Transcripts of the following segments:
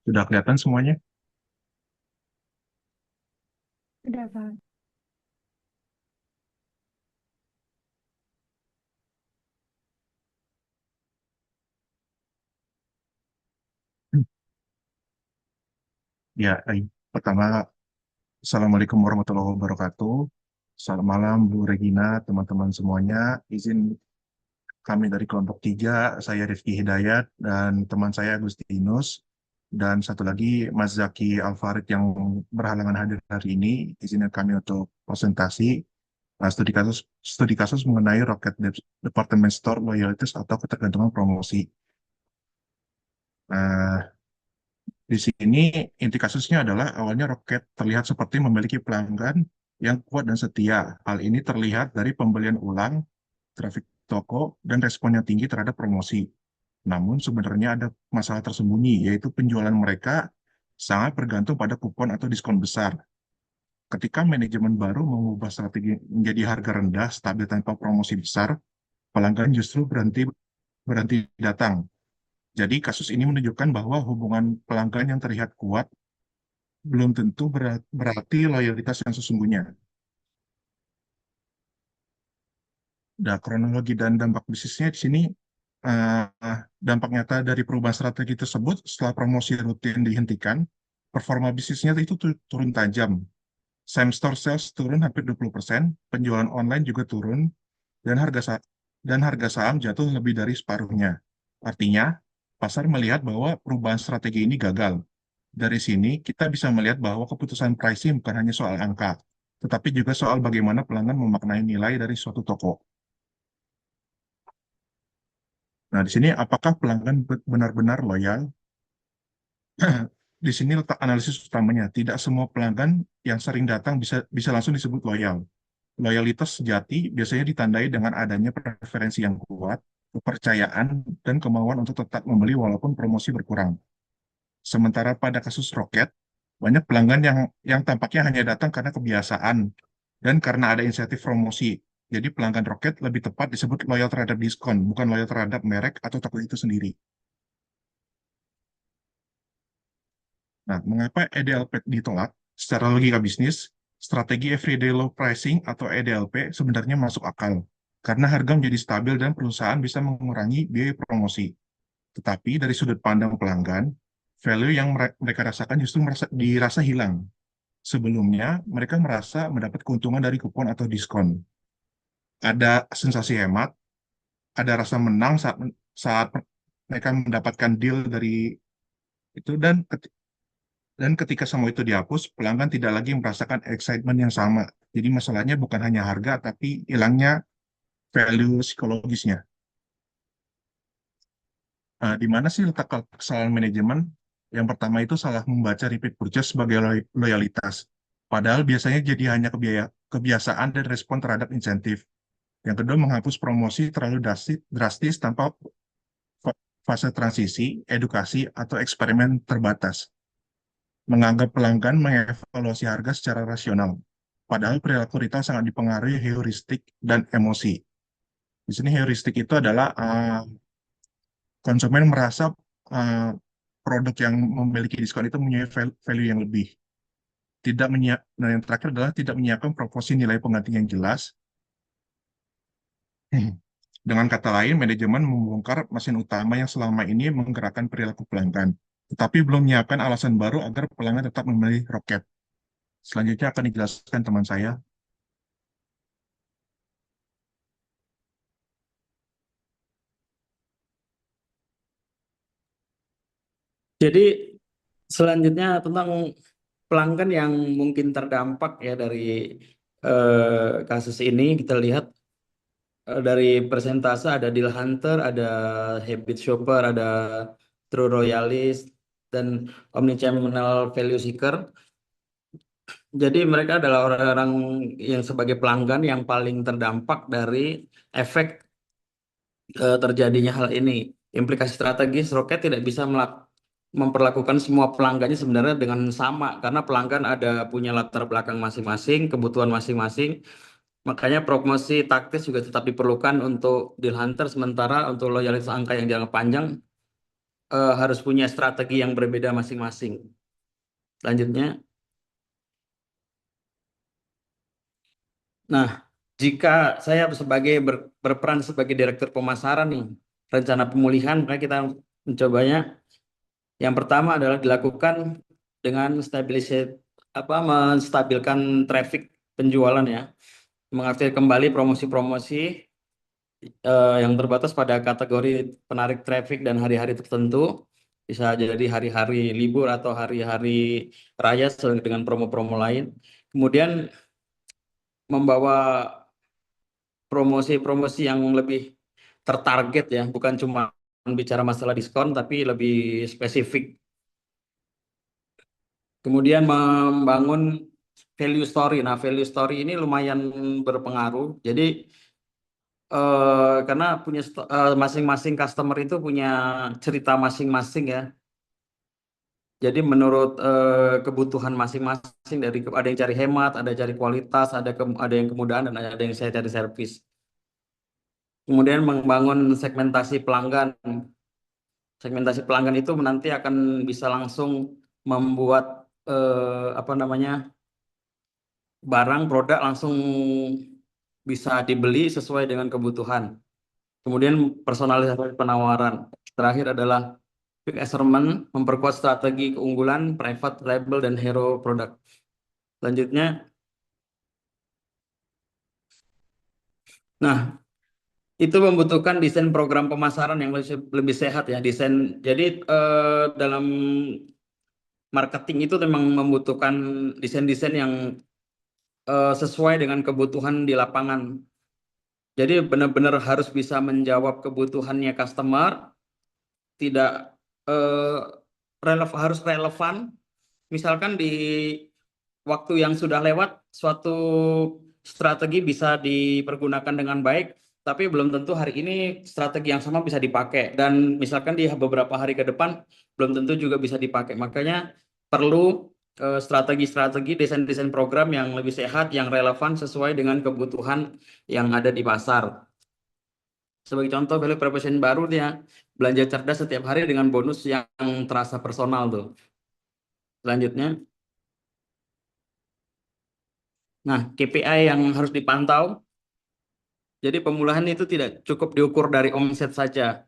Sudah kelihatan semuanya? Udah, Pak. Hmm. Ya, pertama, Assalamualaikum warahmatullahi wabarakatuh. Selamat malam, Bu Regina, teman-teman semuanya. Izin kami dari kelompok 3, saya Rifki Hidayat, dan teman saya Agustinus, dan satu lagi Mas Zaki Alfarid yang berhalangan hadir hari ini. Izinkan kami untuk presentasi studi kasus mengenai Rocket Department Store Loyalties atau ketergantungan promosi. Nah, di sini inti kasusnya adalah awalnya Rocket terlihat seperti memiliki pelanggan yang kuat dan setia. Hal ini terlihat dari pembelian ulang, trafik toko, dan respon yang tinggi terhadap promosi. Namun sebenarnya ada masalah tersembunyi, yaitu penjualan mereka sangat bergantung pada kupon atau diskon besar. Ketika manajemen baru mengubah strategi menjadi harga rendah, stabil tanpa promosi besar, pelanggan justru berhenti berhenti datang. Jadi kasus ini menunjukkan bahwa hubungan pelanggan yang terlihat kuat belum tentu berarti loyalitas yang sesungguhnya. Nah, kronologi dan dampak bisnisnya di sini, dampak nyata dari perubahan strategi tersebut setelah promosi rutin dihentikan, performa bisnisnya itu turun tajam. Same store sales turun hampir 20%, penjualan online juga turun, dan harga saham jatuh lebih dari separuhnya. Artinya, pasar melihat bahwa perubahan strategi ini gagal. Dari sini, kita bisa melihat bahwa keputusan pricing bukan hanya soal angka, tetapi juga soal bagaimana pelanggan memaknai nilai dari suatu toko. Nah, di sini apakah pelanggan benar-benar loyal? Di sini letak analisis utamanya. Tidak semua pelanggan yang sering datang bisa bisa langsung disebut loyal. Loyalitas sejati biasanya ditandai dengan adanya preferensi yang kuat, kepercayaan, dan kemauan untuk tetap membeli walaupun promosi berkurang. Sementara pada kasus Rocket, banyak pelanggan yang tampaknya hanya datang karena kebiasaan dan karena ada insentif promosi. Jadi pelanggan Rocket lebih tepat disebut loyal terhadap diskon, bukan loyal terhadap merek atau toko itu sendiri. Nah, mengapa EDLP ditolak? Secara logika bisnis, strategi everyday low pricing atau EDLP sebenarnya masuk akal karena harga menjadi stabil dan perusahaan bisa mengurangi biaya promosi. Tetapi dari sudut pandang pelanggan, value yang mereka rasakan justru dirasa hilang. Sebelumnya, mereka merasa mendapat keuntungan dari kupon atau diskon. Ada sensasi hemat, ada rasa menang saat mereka mendapatkan deal dari itu, dan ketika semua itu dihapus, pelanggan tidak lagi merasakan excitement yang sama. Jadi masalahnya bukan hanya harga, tapi hilangnya value psikologisnya. Di mana sih letak kesalahan manajemen? Yang pertama itu salah membaca repeat purchase sebagai loyalitas. Padahal biasanya jadi hanya kebiasaan dan respon terhadap insentif. Yang kedua, menghapus promosi terlalu drastis tanpa fase transisi, edukasi, atau eksperimen terbatas. Menganggap pelanggan mengevaluasi harga secara rasional. Padahal perilaku retail sangat dipengaruhi heuristik dan emosi. Di sini heuristik itu adalah konsumen merasa uh, produk yang memiliki diskon itu mempunyai value yang lebih. Dan yang terakhir adalah tidak menyiapkan proporsi nilai pengganti yang jelas. Dengan kata lain, manajemen membongkar mesin utama yang selama ini menggerakkan perilaku pelanggan, tetapi belum menyiapkan alasan baru agar pelanggan tetap memilih Roket. Selanjutnya akan dijelaskan teman saya. Jadi selanjutnya tentang pelanggan yang mungkin terdampak ya dari kasus ini kita lihat dari persentase ada deal hunter, ada habit shopper, ada true royalist dan omnichannel value seeker. Jadi mereka adalah orang-orang yang sebagai pelanggan yang paling terdampak dari efek terjadinya hal ini. Implikasi strategis Rocket tidak bisa memperlakukan semua pelanggannya sebenarnya dengan sama karena pelanggan ada punya latar belakang masing-masing, kebutuhan masing-masing. Makanya promosi taktis juga tetap diperlukan untuk deal hunter sementara untuk loyalitas angka yang jangka panjang harus punya strategi yang berbeda masing-masing. Selanjutnya, nah, jika saya berperan sebagai direktur pemasaran nih, rencana pemulihan, maka kita mencobanya. Yang pertama adalah dilakukan dengan menstabilkan traffic penjualan ya, mengaktifkan kembali promosi-promosi yang terbatas pada kategori penarik traffic dan hari-hari tertentu, bisa jadi hari-hari libur atau hari-hari raya sesuai dengan promo-promo lain. Kemudian membawa promosi-promosi yang lebih tertarget ya, bukan cuma bicara masalah diskon, tapi lebih spesifik. Kemudian membangun value story. Nah, value story ini lumayan berpengaruh. Jadi karena masing-masing customer itu punya cerita masing-masing ya. Jadi menurut kebutuhan masing-masing, ada yang cari hemat, ada yang cari kualitas, ada yang kemudahan, dan ada yang saya cari servis. Kemudian membangun segmentasi pelanggan. Segmentasi pelanggan itu nanti akan bisa langsung membuat apa namanya, barang produk langsung bisa dibeli sesuai dengan kebutuhan. Kemudian personalisasi penawaran. Terakhir adalah quick assessment, memperkuat strategi keunggulan, private label, dan hero product. Selanjutnya, nah, itu membutuhkan desain program pemasaran yang lebih sehat ya. Jadi dalam marketing itu memang membutuhkan desain-desain yang sesuai dengan kebutuhan di lapangan. Jadi benar-benar harus bisa menjawab kebutuhannya customer, tidak harus relevan. Misalkan di waktu yang sudah lewat, suatu strategi bisa dipergunakan dengan baik, tapi belum tentu hari ini strategi yang sama bisa dipakai. Dan misalkan di beberapa hari ke depan, belum tentu juga bisa dipakai. Makanya perlu strategi-strategi desain-desain program yang lebih sehat, yang relevan sesuai dengan kebutuhan yang ada di pasar. Sebagai contoh, value proposition baru dia belanja cerdas setiap hari dengan bonus yang terasa personal tuh. Selanjutnya, nah, KPI yang harus dipantau. Jadi pemulihan itu tidak cukup diukur dari omset saja.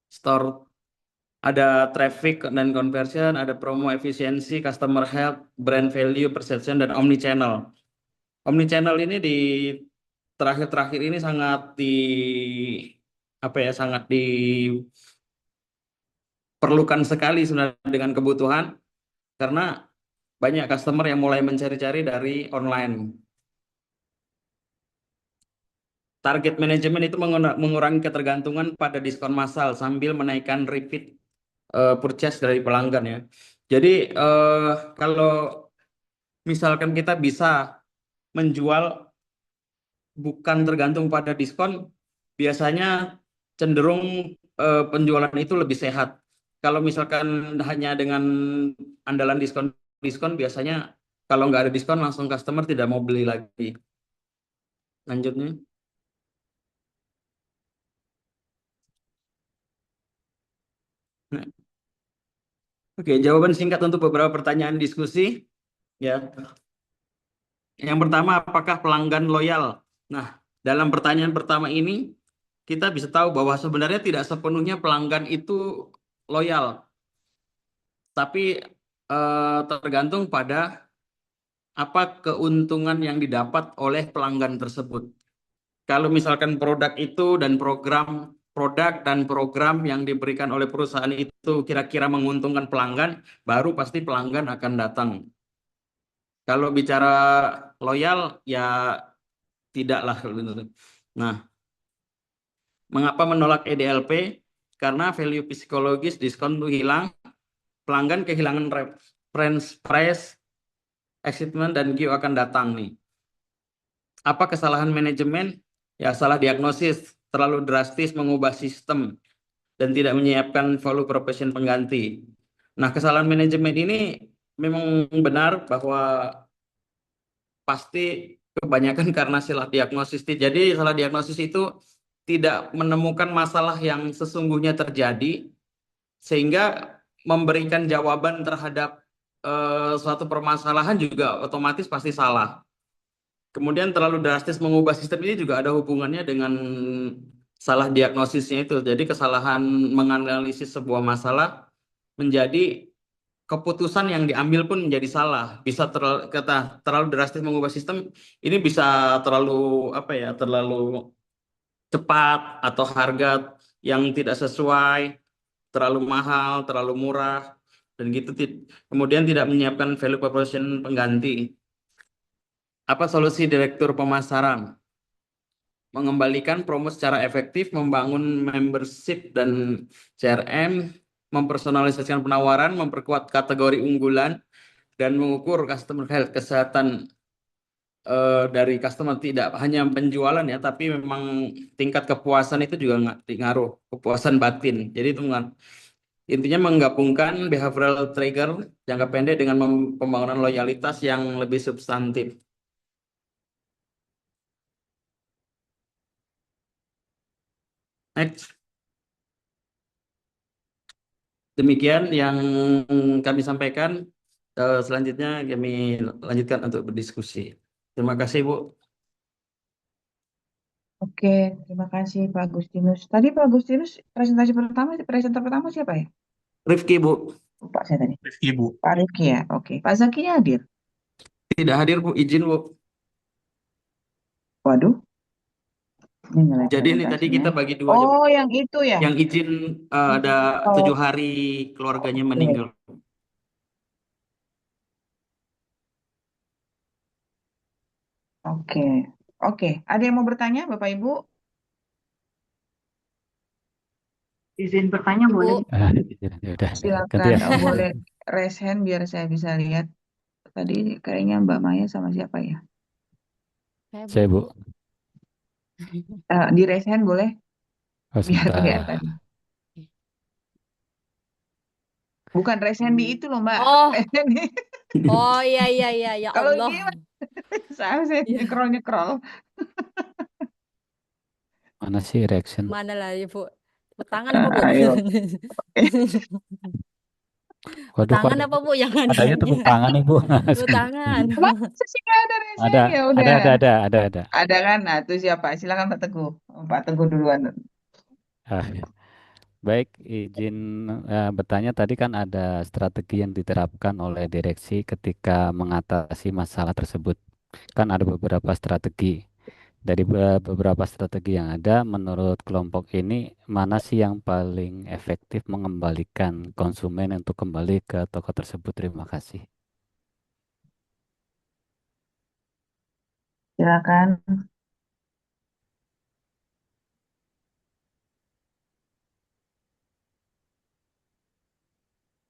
Store ada traffic dan conversion, ada promo efisiensi, customer health, brand value, perception, dan omnichannel. Omnichannel ini di terakhir-terakhir ini sangat diperlukan sekali sebenarnya dengan kebutuhan, karena banyak customer yang mulai mencari-cari dari online. Target manajemen itu mengurangi ketergantungan pada diskon massal sambil menaikkan repeat purchase dari pelanggan ya. Jadi kalau misalkan kita bisa menjual bukan tergantung pada diskon, biasanya cenderung penjualan itu lebih sehat. Kalau misalkan hanya dengan andalan diskon, biasanya kalau nggak ada diskon langsung customer tidak mau beli lagi. Lanjutnya. Nah, oke, jawaban singkat untuk beberapa pertanyaan diskusi ya. Yang pertama, apakah pelanggan loyal? Nah, dalam pertanyaan pertama ini kita bisa tahu bahwa sebenarnya tidak sepenuhnya pelanggan itu loyal, tapi tergantung pada apa keuntungan yang didapat oleh pelanggan tersebut. Kalau misalkan produk dan program yang diberikan oleh perusahaan itu kira-kira menguntungkan pelanggan, baru pasti pelanggan akan datang. Kalau bicara loyal, ya tidaklah. Nah, mengapa menolak EDLP? Karena value psikologis diskon itu hilang, pelanggan kehilangan reference price, excitement, dan Q akan datang nih. Apa kesalahan manajemen? Ya, salah diagnosis, terlalu drastis mengubah sistem, dan tidak menyiapkan value proposition pengganti. Nah, kesalahan manajemen ini memang benar bahwa pasti kebanyakan karena salah diagnosis. Jadi salah diagnosis itu tidak menemukan masalah yang sesungguhnya terjadi, sehingga memberikan jawaban terhadap suatu permasalahan juga otomatis pasti salah. Kemudian terlalu drastis mengubah sistem ini juga ada hubungannya dengan salah diagnosisnya itu. Jadi kesalahan menganalisis sebuah masalah menjadi keputusan yang diambil pun menjadi salah. Bisa terlalu drastis mengubah sistem ini bisa terlalu apa ya, terlalu cepat atau harga yang tidak sesuai, terlalu mahal, terlalu murah dan gitu. Kemudian tidak menyiapkan value proposition pengganti. Apa solusi direktur pemasaran? Mengembalikan promo secara efektif, membangun membership dan CRM, mempersonalisasikan penawaran, memperkuat kategori unggulan, dan mengukur customer health, kesehatan dari customer, tidak hanya penjualan ya, tapi memang tingkat kepuasan itu juga ngaruh, kepuasan batin. Jadi itu intinya menggabungkan behavioral trigger jangka pendek dengan pembangunan loyalitas yang lebih substantif. Next. Demikian yang kami sampaikan. Selanjutnya kami lanjutkan untuk berdiskusi. Terima kasih, Bu. Oke, terima kasih Pak Agustinus. Tadi Pak Agustinus presenter pertama siapa ya? Rifki, Bu. Lupa saya tadi. Rifki, Bu. Pak Rifki ya. Oke, Pak Zakinya hadir. Tidak hadir, Bu. Izin, Bu. Waduh, ini nilai Jadi ini tadi presentasinya. kita bagi dua aja, Bu. Oh, yang itu ya. Yang izin ada Oh, 7 hari keluarganya oke. meninggal. Oke. Oke, ada yang mau bertanya, Bapak Ibu? Izin bertanya Ibu, boleh. Ya udah, ganti Silakan. ya. Oh, boleh raise hand biar saya bisa lihat. Tadi kayaknya Mbak Maya sama siapa ya? saya Saya, Bu. Di raise hand boleh Oh, biar sebentar. kelihatan. Bukan raise hand di itu loh, Mbak. Oh, Raise hand di- oh iya iya iya ya Kalau Allah. gimana? Saya Iya. nyekrol-nyekrol. Mana sih reaction? Mana lah Ibu? Tepuk tangan apa, Bu? Ayo. Waduh, kok Tangan apa, Bu? Yang adanya tepuk adanya. tangan, Ibu. Tepuk tangan. Masa sih nggak ada raise Ada, hand? Ya udah. ada. Ada kan? Nah, itu siapa? Silakan Pak Teguh. Pak Teguh duluan. Ah, ya. Baik, izin bertanya tadi kan ada strategi yang diterapkan oleh direksi ketika mengatasi masalah tersebut. Kan ada beberapa strategi. Dari beberapa strategi yang ada, menurut kelompok ini, mana sih yang paling efektif mengembalikan konsumen untuk kembali ke toko tersebut? Terima kasih. Silakan.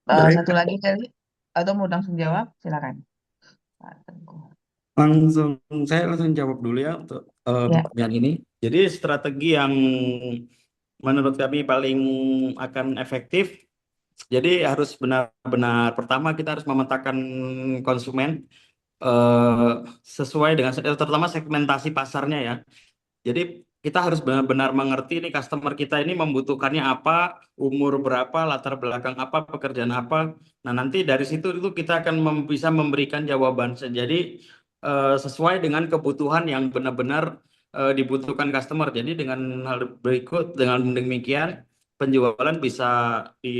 Baik, Satu lagi kali. Atau mau langsung jawab? Silakan. Pak Teguh. Saya langsung jawab dulu ya untuk Ya. pertanyaan ini. Jadi strategi yang menurut kami paling akan efektif, jadi harus benar-benar pertama kita harus memetakan konsumen eh, sesuai dengan terutama segmentasi pasarnya ya. Jadi kita harus benar-benar mengerti nih customer kita ini membutuhkannya apa, umur berapa, latar belakang apa, pekerjaan apa. Nah, nanti dari situ itu kita akan bisa memberikan jawaban. Jadi sesuai dengan kebutuhan yang benar-benar dibutuhkan customer. Jadi dengan hal berikut, dengan demikian penjualan bisa di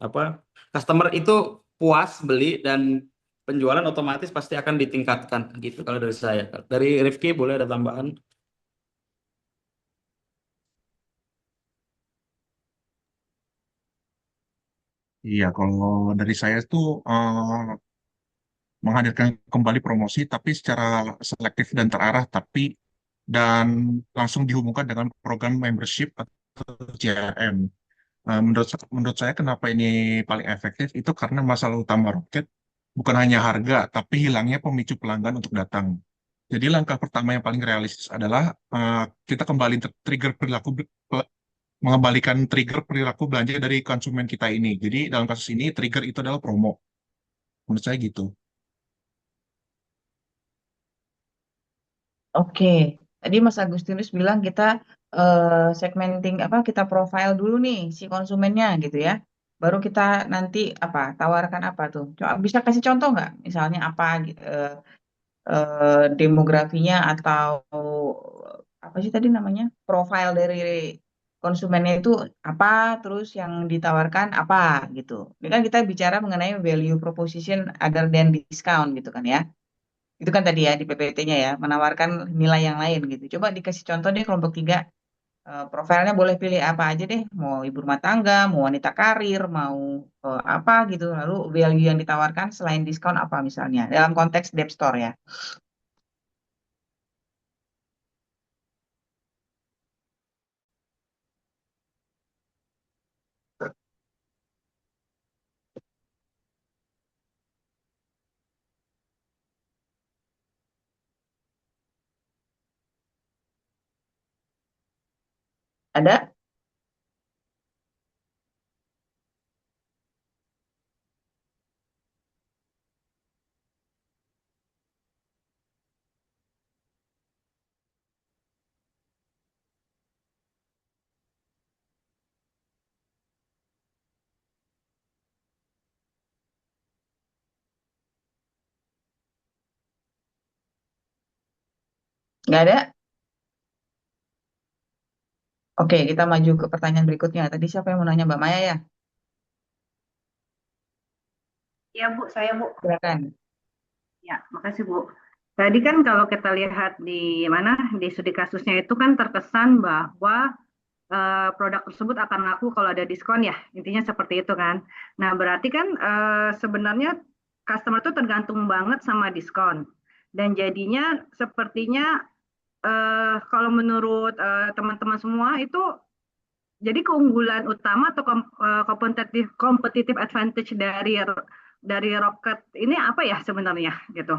apa? Customer itu puas beli dan penjualan otomatis pasti akan ditingkatkan gitu kalau dari saya. Dari Rifki boleh ada tambahan? iya, kalau dari saya tuh menghadirkan kembali promosi, tapi secara selektif dan terarah, dan langsung dihubungkan dengan program membership atau CRM. Menurut saya kenapa ini paling efektif itu karena masalah utama Rocket bukan hanya harga, tapi hilangnya pemicu pelanggan untuk datang. Jadi langkah pertama yang paling realistis adalah kita kembali trigger mengembalikan trigger perilaku belanja dari konsumen kita ini. Jadi dalam kasus ini trigger itu adalah promo. Menurut saya gitu. Oke. Tadi Mas Agustinus bilang kita segmenting apa? Kita profile dulu nih si konsumennya gitu ya. baru kita nanti apa tawarkan apa tuh? Coba bisa kasih contoh nggak? Misalnya apa demografinya atau apa sih tadi namanya profil dari konsumennya itu apa, terus yang ditawarkan apa gitu. Ini kan kita bicara mengenai value proposition other than discount gitu kan ya. Itu kan tadi ya di PPT-nya ya, menawarkan nilai yang lain gitu. Coba dikasih contoh deh kelompok tiga. Profilnya boleh pilih apa aja deh, mau ibu rumah tangga, mau wanita karir, mau apa gitu. Lalu value yang ditawarkan selain diskon apa misalnya dalam konteks Dep Store ya. Ada? Nggak ada? Oke, kita maju ke pertanyaan berikutnya. Tadi siapa yang mau nanya, Mbak Maya ya? Ya Bu, saya Bu. Silakan. Ya, makasih Bu. Tadi kan kalau kita lihat di mana di studi kasusnya itu kan terkesan bahwa produk tersebut akan laku kalau ada diskon ya, intinya seperti itu kan. Nah, berarti kan sebenarnya customer itu tergantung banget sama diskon. Dan jadinya sepertinya kalau menurut teman-teman semua itu jadi keunggulan utama atau competitive advantage dari Rocket ini apa ya sebenarnya gitu.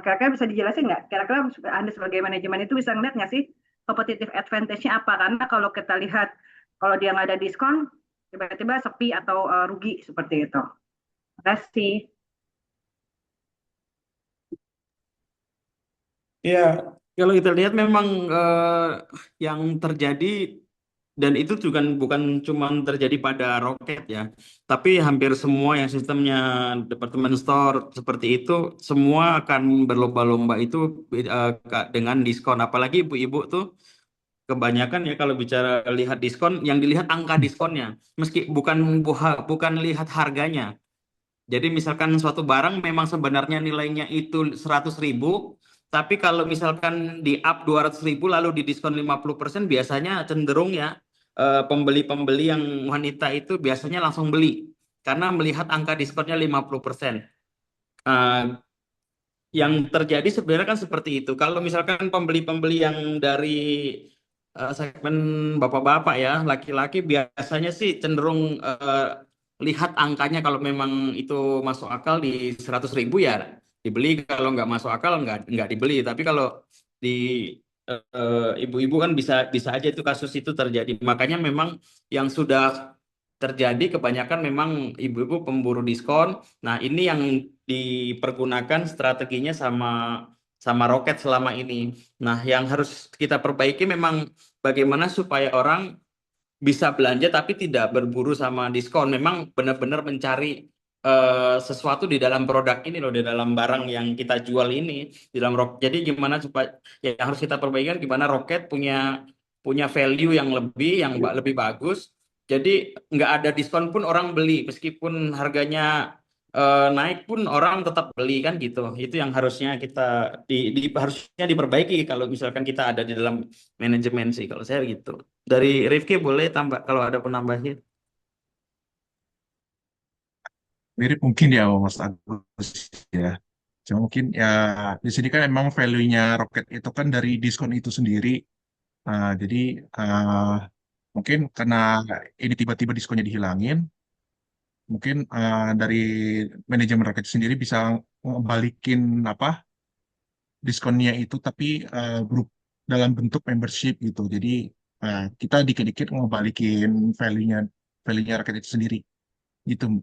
Kira-kira bisa dijelasin nggak? Kira-kira Anda sebagai manajemen itu bisa ngeliat nggak sih competitive advantage-nya apa? Karena kalau kita lihat kalau dia nggak ada diskon, tiba-tiba sepi atau rugi seperti itu. Terima kasih. Ya, kalau kita lihat memang yang terjadi dan itu juga bukan cuma terjadi pada Rocket ya, tapi hampir semua yang sistemnya department store seperti itu semua akan berlomba-lomba itu dengan diskon. Apalagi ibu-ibu tuh kebanyakan ya kalau bicara lihat diskon, yang dilihat angka diskonnya, meski bukan lihat harganya. Jadi misalkan suatu barang memang sebenarnya nilainya itu 100.000, tapi kalau misalkan di up 200.000 lalu didiskon 50%, biasanya cenderung ya pembeli-pembeli yang wanita itu biasanya langsung beli karena melihat angka diskonnya 50%. Eh, yang terjadi sebenarnya kan seperti itu. Kalau misalkan pembeli-pembeli yang dari segmen bapak-bapak ya, laki-laki biasanya sih cenderung lihat angkanya kalau memang itu masuk akal di 100.000 ya dibeli, kalau nggak masuk akal nggak dibeli. Tapi kalau di ibu-ibu kan bisa bisa aja itu kasus itu terjadi. Makanya memang yang sudah terjadi kebanyakan memang ibu-ibu pemburu diskon. Nah, ini yang dipergunakan strateginya sama sama Rocket selama ini. Nah, yang harus kita perbaiki memang bagaimana supaya orang bisa belanja tapi tidak berburu sama diskon. Memang benar-benar mencari sesuatu di dalam produk ini loh, di dalam barang yang kita jual ini, di dalam Jadi gimana supaya yang harus kita perbaikan gimana Rocket punya punya value yang lebih bagus. Jadi nggak ada diskon pun orang beli, meskipun harganya naik pun orang tetap beli kan gitu. Itu yang harusnya kita harusnya diperbaiki kalau misalkan kita ada di dalam manajemen sih kalau saya gitu. Dari Rifki boleh tambah kalau ada penambahnya. Mirip mungkin ya Mas Agus ya. Cuma mungkin ya di sini kan emang value-nya Rocket itu kan dari diskon itu sendiri. Jadi mungkin karena ini tiba-tiba diskonnya dihilangin, mungkin dari manajemen Rocket sendiri bisa ngebalikin apa diskonnya itu, tapi grup dalam bentuk membership gitu. Jadi kita dikit-dikit ngebalikin value-nya Rocket itu sendiri gitu.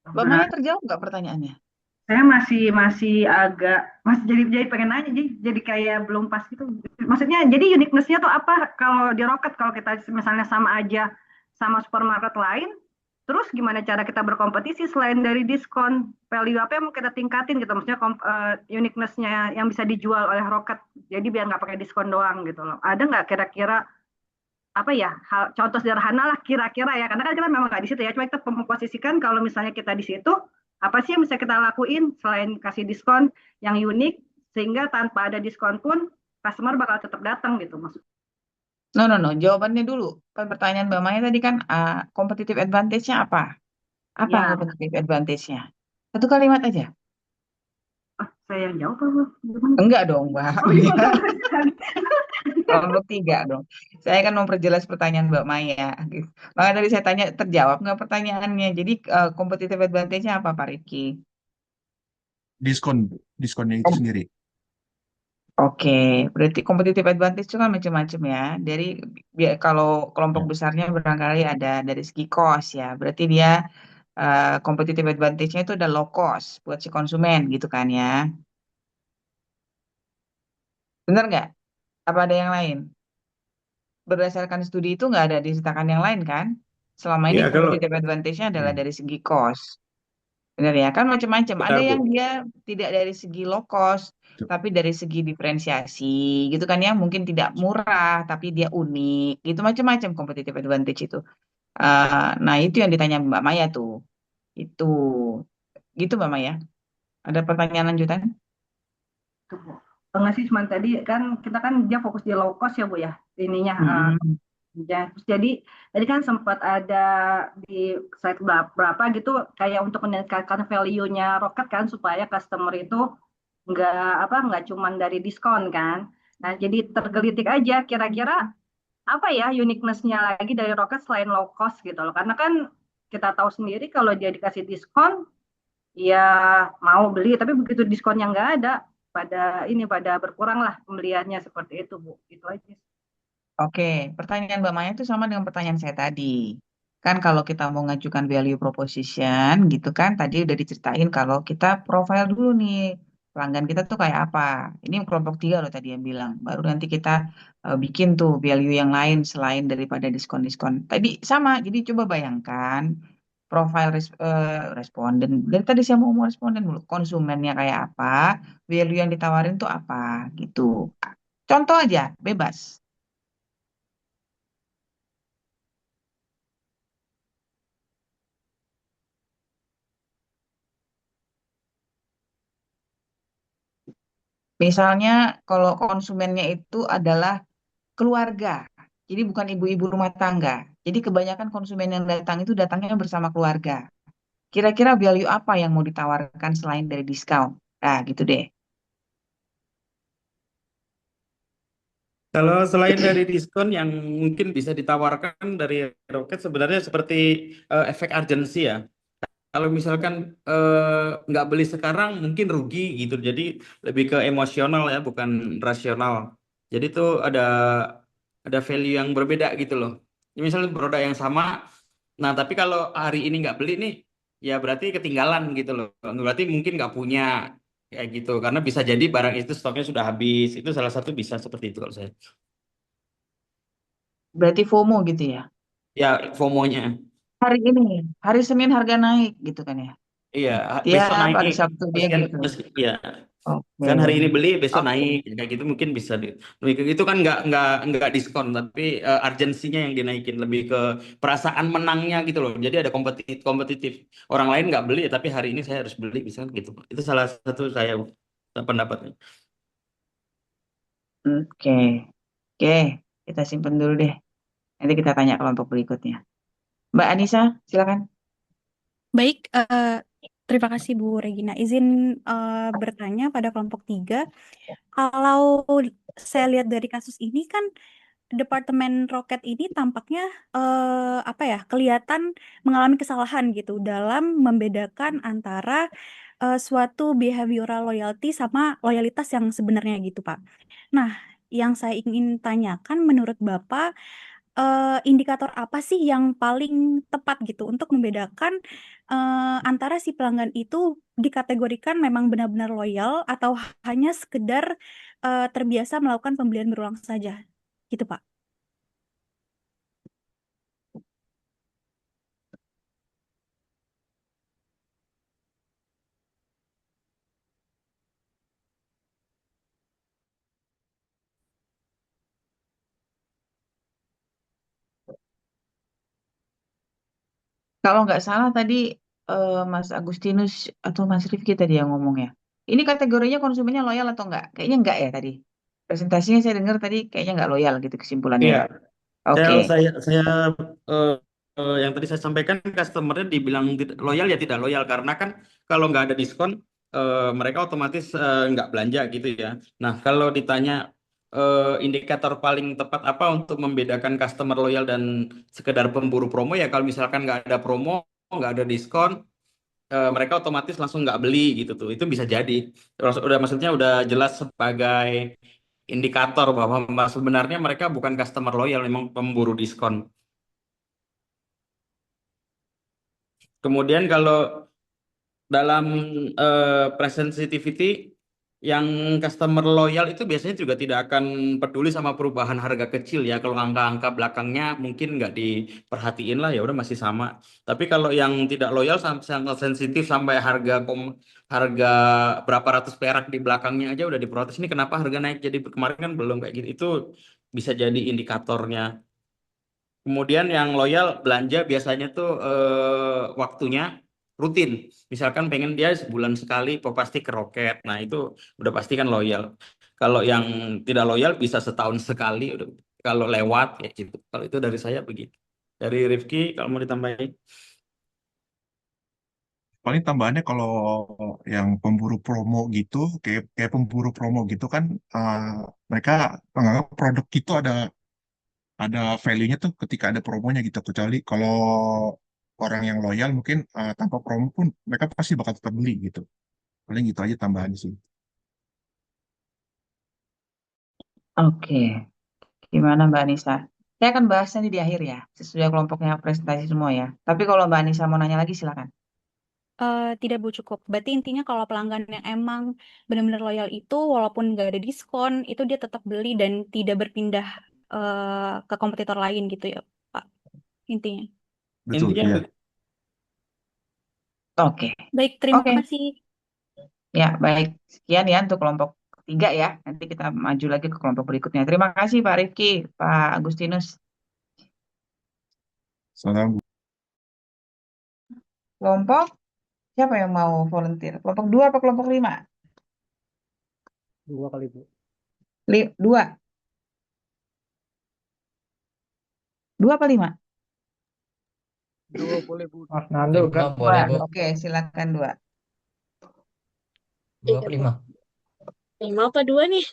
Mbak Maya terjawab nggak pertanyaannya? Saya masih agak jadi pengen nanya jadi kayak belum pas gitu. Maksudnya jadi uniqueness-nya tuh apa kalau di Rocket kalau kita misalnya sama aja sama supermarket lain Terus gimana cara kita berkompetisi selain dari diskon? Value apa yang mau kita tingkatin gitu? Maksudnya uniqueness-nya yang bisa dijual oleh Rocket. Jadi biar nggak pakai diskon doang gitu loh. Ada nggak kira-kira apa ya contoh sederhana lah kira-kira ya, karena kan kita memang nggak di situ ya, cuma kita memposisikan kalau misalnya kita di situ apa sih yang bisa kita lakuin selain kasih diskon yang unik sehingga tanpa ada diskon pun customer bakal tetap datang gitu maksudnya. No. Jawabannya dulu. Kan pertanyaan Mbak Maya tadi kan competitive advantage-nya apa? Apa Ya, competitive advantage-nya? Satu kalimat aja. saya yang jawab apa? Gimana? Enggak dong, Mbak. Oh, Dia iya. kelompok 3 dong. Saya kan memperjelas pertanyaan Mbak Maya. Gitu. Maka tadi saya tanya, terjawab nggak pertanyaannya? Jadi competitive advantage-nya apa, Pak Rifki? Diskonnya itu sendiri. Oke, berarti competitive advantage itu kan macam-macam ya. Dari kalau kelompok Ya. besarnya barangkali ada dari segi cost ya. Berarti dia competitive advantage-nya itu ada low cost buat si konsumen gitu kan ya. Benar nggak? Apa ada yang lain? Berdasarkan studi itu nggak ada diceritakan yang lain kan? Selama ini Ya, kalau competitive advantage-nya adalah Hmm. dari segi cost. Benar ya? Kan macam-macam. Ada ya, yang Bu. dia tidak dari segi low cost, tapi dari segi diferensiasi gitu kan ya. Mungkin tidak murah, tapi dia unik. Gitu macam-macam competitive advantage itu. Nah, itu yang ditanya Mbak Maya tuh. Itu. Gitu Mbak Maya. Ada pertanyaan lanjutan? Tuh, Bu. Enggak sih, cuma tadi kan kita kan dia fokus di low cost ya Bu ya ininya. Mm-mm. Ya, terus jadi tadi kan sempat ada di slide berapa gitu kayak untuk meningkatkan value-nya Rocket kan supaya customer itu nggak cuman dari diskon kan. Nah, jadi tergelitik aja kira-kira apa ya uniqueness-nya lagi dari Rocket selain low cost gitu loh. Karena kan kita tahu sendiri kalau dia dikasih diskon ya mau beli, tapi begitu diskonnya nggak ada pada berkurang lah pembeliannya seperti itu Bu. Itu aja. Oke, pertanyaan Mbak Maya itu sama dengan pertanyaan saya tadi. Kan kalau kita mau ngajukan value proposition gitu kan, tadi udah diceritain kalau kita profile dulu nih, pelanggan kita tuh kayak apa. Ini kelompok 3 loh tadi yang bilang. Baru nanti kita bikin tuh value yang lain selain daripada diskon-diskon. Tadi sama, jadi coba bayangkan profile responden. Dari tadi saya mau responden dulu, konsumennya kayak apa, value yang ditawarin tuh apa gitu. Contoh aja, bebas. Misalnya kalau konsumennya itu adalah keluarga, jadi bukan ibu-ibu rumah tangga. Jadi kebanyakan konsumen yang datang itu datangnya bersama keluarga. Kira-kira value apa yang mau ditawarkan selain dari diskon? Nah, gitu deh. Kalau selain dari diskon yang mungkin bisa ditawarkan dari Rocket sebenarnya seperti efek urgensi ya. Kalau misalkan nggak beli sekarang mungkin rugi gitu. Jadi lebih ke emosional ya, bukan rasional. Jadi tuh ada value yang berbeda gitu loh. Ya, misalnya produk yang sama, nah tapi kalau hari ini nggak beli nih, ya berarti ketinggalan gitu loh. Berarti mungkin nggak punya kayak gitu. Karena bisa jadi barang itu stoknya sudah habis. Itu salah satu bisa seperti itu kalau saya. Berarti FOMO gitu ya. Ya FOMO-nya. Hari ini, hari Senin harga naik gitu kan ya. Iya, besok Tiap hari naik. Sabtu dia Kan, gitu. ya. Oke. Kan hari ini beli besok Oke. naik kayak gitu mungkin bisa itu kan nggak diskon tapi urgensinya yang dinaikin lebih ke perasaan menangnya gitu loh, jadi ada kompetitif orang lain nggak beli tapi hari ini saya harus beli bisa gitu, itu salah satu saya pendapatnya. Oke. Oke, kita simpen dulu deh. Nanti kita tanya kelompok berikutnya. Mbak Anissa, silakan. Baik, terima kasih Bu Regina. Izin bertanya pada kelompok 3. Kalau saya lihat dari kasus ini kan Departemen Roket ini tampaknya apa ya, kelihatan mengalami kesalahan gitu dalam membedakan antara suatu behavioral loyalty sama loyalitas yang sebenarnya gitu, Pak. Nah, yang saya ingin tanyakan menurut Bapak indikator apa sih yang paling tepat gitu untuk membedakan antara si pelanggan itu dikategorikan memang benar-benar loyal atau hanya sekedar terbiasa melakukan pembelian berulang saja, gitu Pak. Kalau nggak salah tadi Mas Agustinus atau Mas Rifki tadi yang ngomong ya. Ini kategorinya konsumennya loyal atau enggak? Kayaknya enggak ya tadi. Presentasinya saya dengar tadi kayaknya nggak loyal gitu kesimpulannya Iya, ya. Oke. saya yang tadi saya sampaikan customernya dibilang tidak loyal ya tidak loyal karena kan kalau nggak ada diskon mereka otomatis nggak belanja gitu ya. Nah kalau ditanya indikator paling tepat apa untuk membedakan customer loyal dan sekedar pemburu promo ya kalau misalkan nggak ada promo nggak ada diskon mereka otomatis langsung nggak beli gitu tuh itu bisa jadi. Udah maksudnya udah jelas sebagai indikator bahwa sebenarnya mereka bukan customer loyal memang pemburu diskon. Kemudian kalau dalam price sensitivity yang customer loyal itu biasanya juga tidak akan peduli sama perubahan harga kecil ya. Kalau angka-angka belakangnya mungkin nggak diperhatiin lah ya udah masih sama. Tapi kalau yang tidak loyal sampai sangat sensitif sampai harga berapa ratus perak di belakangnya aja udah diprotes ini kenapa harga naik jadi kemarin kan belum kayak gitu. Itu bisa jadi indikatornya. Kemudian yang loyal belanja biasanya tuh waktunya rutin. Misalkan pengen dia sebulan sekali, pasti ke roket. Nah itu udah pasti kan loyal. Kalau yang tidak loyal bisa setahun sekali. Kalau lewat ya gitu. Kalau itu dari saya begitu. Dari Rifki kalau mau ditambahin. Paling tambahannya kalau yang pemburu promo gitu, kayak kayak pemburu promo gitu kan, eh, mereka menganggap produk itu ada value-nya tuh ketika ada promonya gitu. Kecuali kalau orang yang loyal mungkin tanpa promo pun mereka pasti bakal tetap beli gitu. Paling gitu aja tambahan sih. Oke. Gimana Mbak Anissa? Saya akan bahas nanti di akhir ya, sesudah kelompoknya presentasi semua ya. Tapi kalau Mbak Anissa mau nanya lagi silakan. Tidak Bu, cukup. Berarti intinya kalau pelanggan yang emang benar-benar loyal itu, walaupun nggak ada diskon, itu dia tetap beli dan tidak berpindah ke kompetitor lain gitu ya, Pak. Intinya. Betul, Intinya ya. Oke. Baik, terima Oke. kasih. Ya, baik. Sekian ya untuk kelompok ketiga ya. Nanti kita maju lagi ke kelompok berikutnya. Terima kasih Pak Rifki, Pak Agustinus. Salam. Kelompok, siapa yang mau volunteer? Kelompok 2 apa kelompok 5? 2 kali Bu. 2. 2 apa 5? 2 boleh Bu. Mas Nando kan. 2. Boleh, Bu. Oke, silakan 2. 2 apa 5? 5 apa 2 nih?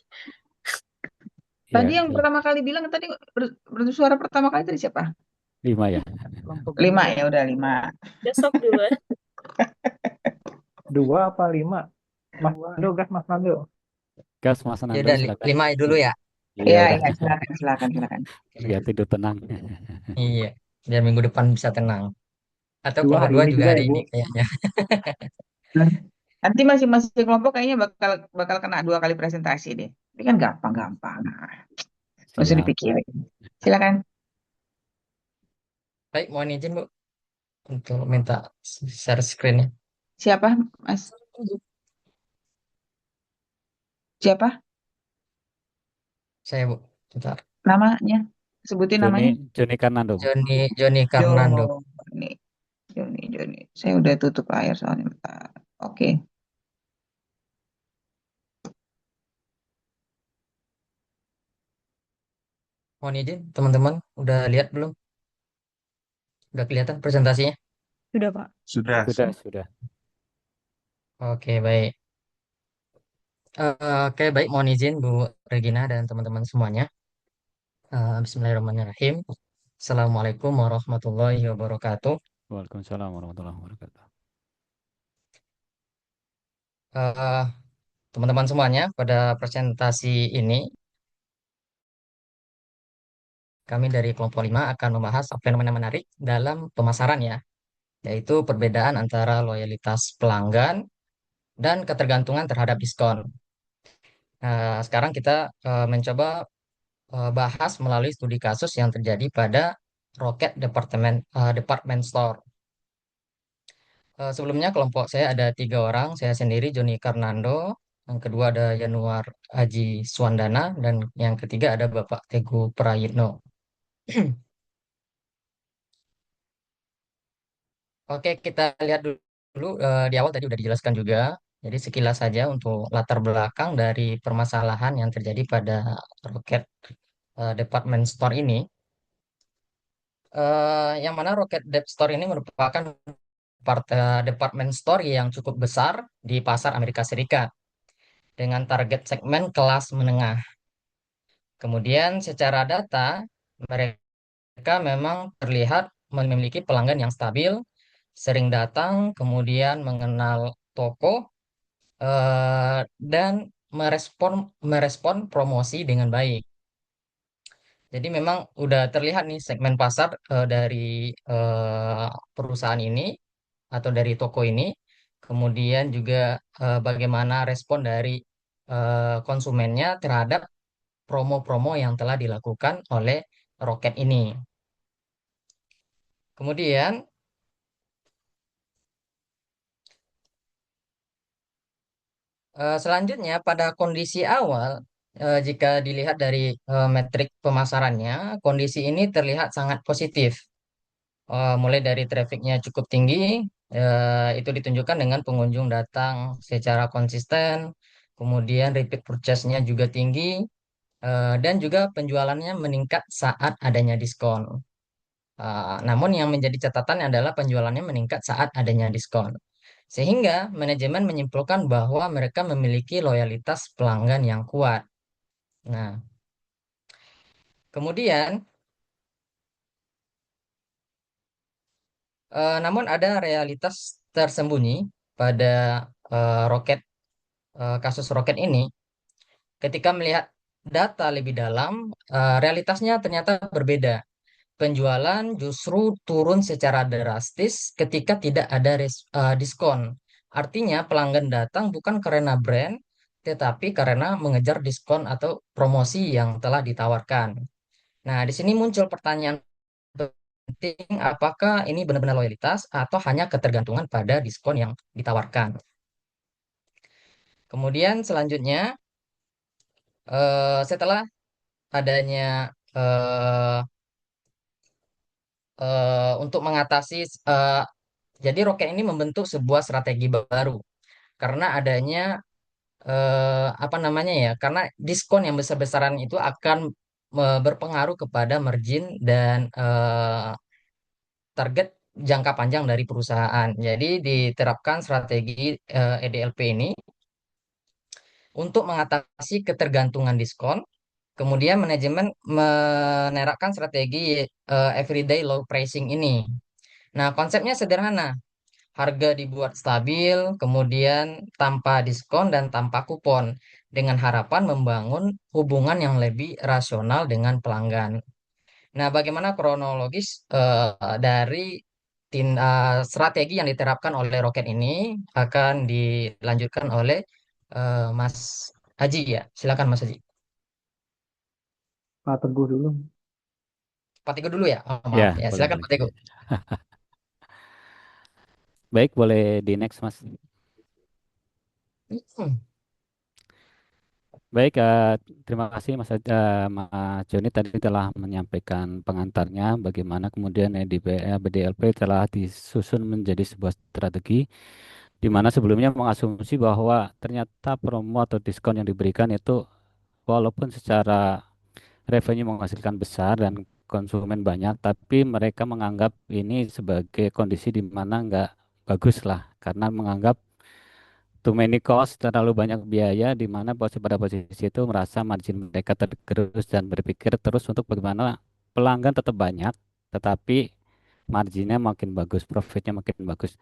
Tadi Ya, yang pertama kali bilang tadi bersuara pertama kali tadi siapa? 5 ya. Kelompok 5 ya udah 5. Besok 2. 2 apa 5? Mas Nando gas Mas Nando. Gas Mas Ya Nando udah silakan. 5 dulu ya. Iya Iya, udah. iya, silakan. Biar tidur tenang. Iya, biar minggu depan bisa tenang. Atau 2 kelompok hari 2 ini juga juga ya hari Bu. ini kayaknya. Nanti masing-masing kelompok kayaknya bakal kena 2 kali presentasi deh. Ini kan gampang. Nggak usah Siap. dipikirin. Silakan. Baik, mohon izin Bu untuk minta share screen-nya. Siapa, Mas? Siapa? Saya Bu, bentar. Namanya? Sebutin namanya. Joni Karnando. Bu. Joni Karnando. Joni. Saya udah tutup layar soalnya. Bentar. Oke. Mohon izin teman-teman, udah lihat belum? Udah kelihatan presentasinya? Sudah, Pak. Sudah. Sudah. Oke, baik. Oke, baik. Mohon izin Bu Regina dan teman-teman semuanya. Bismillahirrahmanirrahim. Assalamualaikum warahmatullahi wabarakatuh. Waalaikumsalam warahmatullahi wabarakatuh. Eh, Teman-teman semuanya, pada presentasi ini kami dari kelompok 5 akan membahas fenomena menarik dalam pemasaran ya, yaitu perbedaan antara loyalitas pelanggan dan ketergantungan terhadap diskon. Nah, sekarang kita mencoba bahas melalui studi kasus yang terjadi pada Rocket Department Store. Sebelumnya kelompok saya ada 3 orang, saya sendiri Joni Karnando, yang kedua ada Yanuar Aji Swandana, dan yang ketiga ada Bapak Teguh Prayitno. Oke, kita lihat dulu di awal tadi udah dijelaskan juga. Jadi sekilas saja untuk latar belakang dari permasalahan yang terjadi pada Rocket Department Store ini. Yang mana Rocket Dev Store ini merupakan department store yang cukup besar di pasar Amerika Serikat dengan target segmen kelas menengah. Kemudian secara data, mereka memang terlihat memiliki pelanggan yang stabil, sering datang, kemudian mengenal toko, dan merespon promosi dengan baik. Jadi memang udah terlihat nih segmen pasar dari perusahaan ini atau dari toko ini. Kemudian juga bagaimana respon dari konsumennya terhadap promo-promo yang telah dilakukan oleh Rocket ini. Kemudian selanjutnya pada kondisi awal, jika dilihat dari metrik pemasarannya, kondisi ini terlihat sangat positif. Mulai dari trafficnya cukup tinggi, itu ditunjukkan dengan pengunjung datang secara konsisten, kemudian repeat purchase-nya juga tinggi, dan juga penjualannya meningkat saat adanya diskon. Namun yang menjadi catatan adalah penjualannya meningkat saat adanya diskon. Sehingga manajemen menyimpulkan bahwa mereka memiliki loyalitas pelanggan yang kuat. Nah, kemudian namun ada realitas tersembunyi pada kasus Rocket ini. Ketika melihat data lebih dalam, realitasnya ternyata berbeda. Penjualan justru turun secara drastis ketika tidak ada diskon. Artinya pelanggan datang bukan karena brand, tetapi karena mengejar diskon atau promosi yang telah ditawarkan. Nah, di sini muncul pertanyaan penting, apakah ini benar-benar loyalitas atau hanya ketergantungan pada diskon yang ditawarkan. Kemudian selanjutnya, setelah adanya untuk mengatasi jadi Rocket ini membentuk sebuah strategi baru karena adanya apa namanya ya? Karena diskon yang besar-besaran itu akan berpengaruh kepada margin dan target jangka panjang dari perusahaan. Jadi diterapkan strategi EDLP ini untuk mengatasi ketergantungan diskon. Kemudian manajemen menerapkan strategi everyday low pricing ini. Nah, konsepnya sederhana. Harga dibuat stabil, kemudian tanpa diskon dan tanpa kupon, dengan harapan membangun hubungan yang lebih rasional dengan pelanggan. Nah, bagaimana kronologis dari strategi yang diterapkan oleh Rocket ini akan dilanjutkan oleh Mas Haji ya. Silakan Mas Haji. Pak Teguh dulu. Pak Teguh dulu ya. Oh, Ya, maaf ya. boleh, Silakan boleh. Pak Teguh. Baik, boleh di next, Mas. Hmm. Baik, terima kasih Mas Joni tadi telah menyampaikan pengantarnya bagaimana kemudian BDLP telah disusun menjadi sebuah strategi di mana sebelumnya mengasumsi bahwa ternyata promo atau diskon yang diberikan itu walaupun secara revenue menghasilkan besar dan konsumen banyak, tapi mereka menganggap ini sebagai kondisi di mana nggak bagus lah karena menganggap too many cost, terlalu banyak biaya di mana pada posisi itu merasa margin mereka tergerus dan berpikir terus untuk bagaimana pelanggan tetap banyak, tetapi marginnya makin bagus, profitnya makin bagus.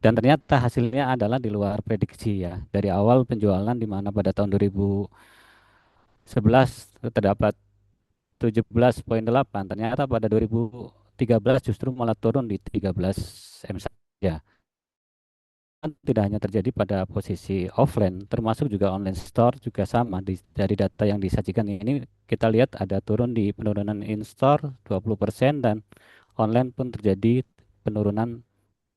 Dan ternyata hasilnya adalah di luar prediksi ya. Dari awal penjualan di mana pada tahun 2011 terdapat 17,8, ternyata pada 2013 justru malah turun di 13 M saja. Tidak hanya terjadi pada posisi offline, termasuk juga online store juga sama. Dari data yang disajikan ini kita lihat ada turun di penurunan in-store 20% dan online pun terjadi penurunan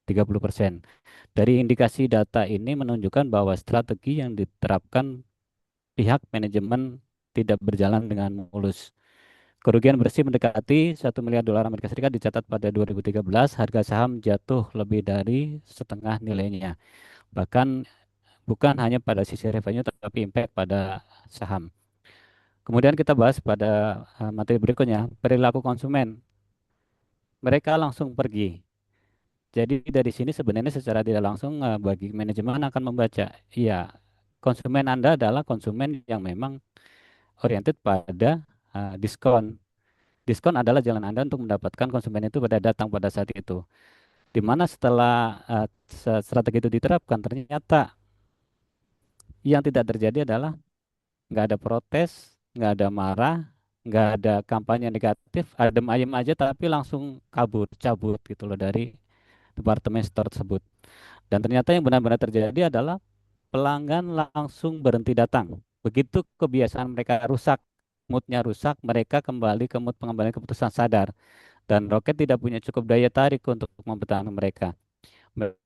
30%. Dari indikasi data ini menunjukkan bahwa strategi yang diterapkan pihak manajemen tidak berjalan dengan mulus. Kerugian bersih mendekati 1 miliar dolar Amerika Serikat dicatat pada 2013, harga saham jatuh lebih dari setengah nilainya. Bahkan bukan hanya pada sisi revenue tapi impact pada saham. Kemudian kita bahas pada materi berikutnya, perilaku konsumen. Mereka langsung pergi. Jadi dari sini sebenarnya secara tidak langsung bagi manajemen akan membaca, iya, konsumen Anda adalah konsumen yang memang oriented pada diskon. Diskon adalah jalan Anda untuk mendapatkan konsumen itu pada datang pada saat itu. Di mana setelah strategi itu diterapkan, ternyata yang tidak terjadi adalah nggak ada protes, nggak ada marah, nggak ada kampanye negatif, adem ayem aja tapi langsung kabur, cabut gitu loh dari departemen store tersebut. Dan ternyata yang benar-benar terjadi adalah pelanggan langsung berhenti datang. Begitu kebiasaan mereka rusak, moodnya rusak, mereka kembali ke mood pengembalian keputusan sadar. Dan Rocket tidak punya cukup daya tarik untuk mempertahankan mereka. Mereka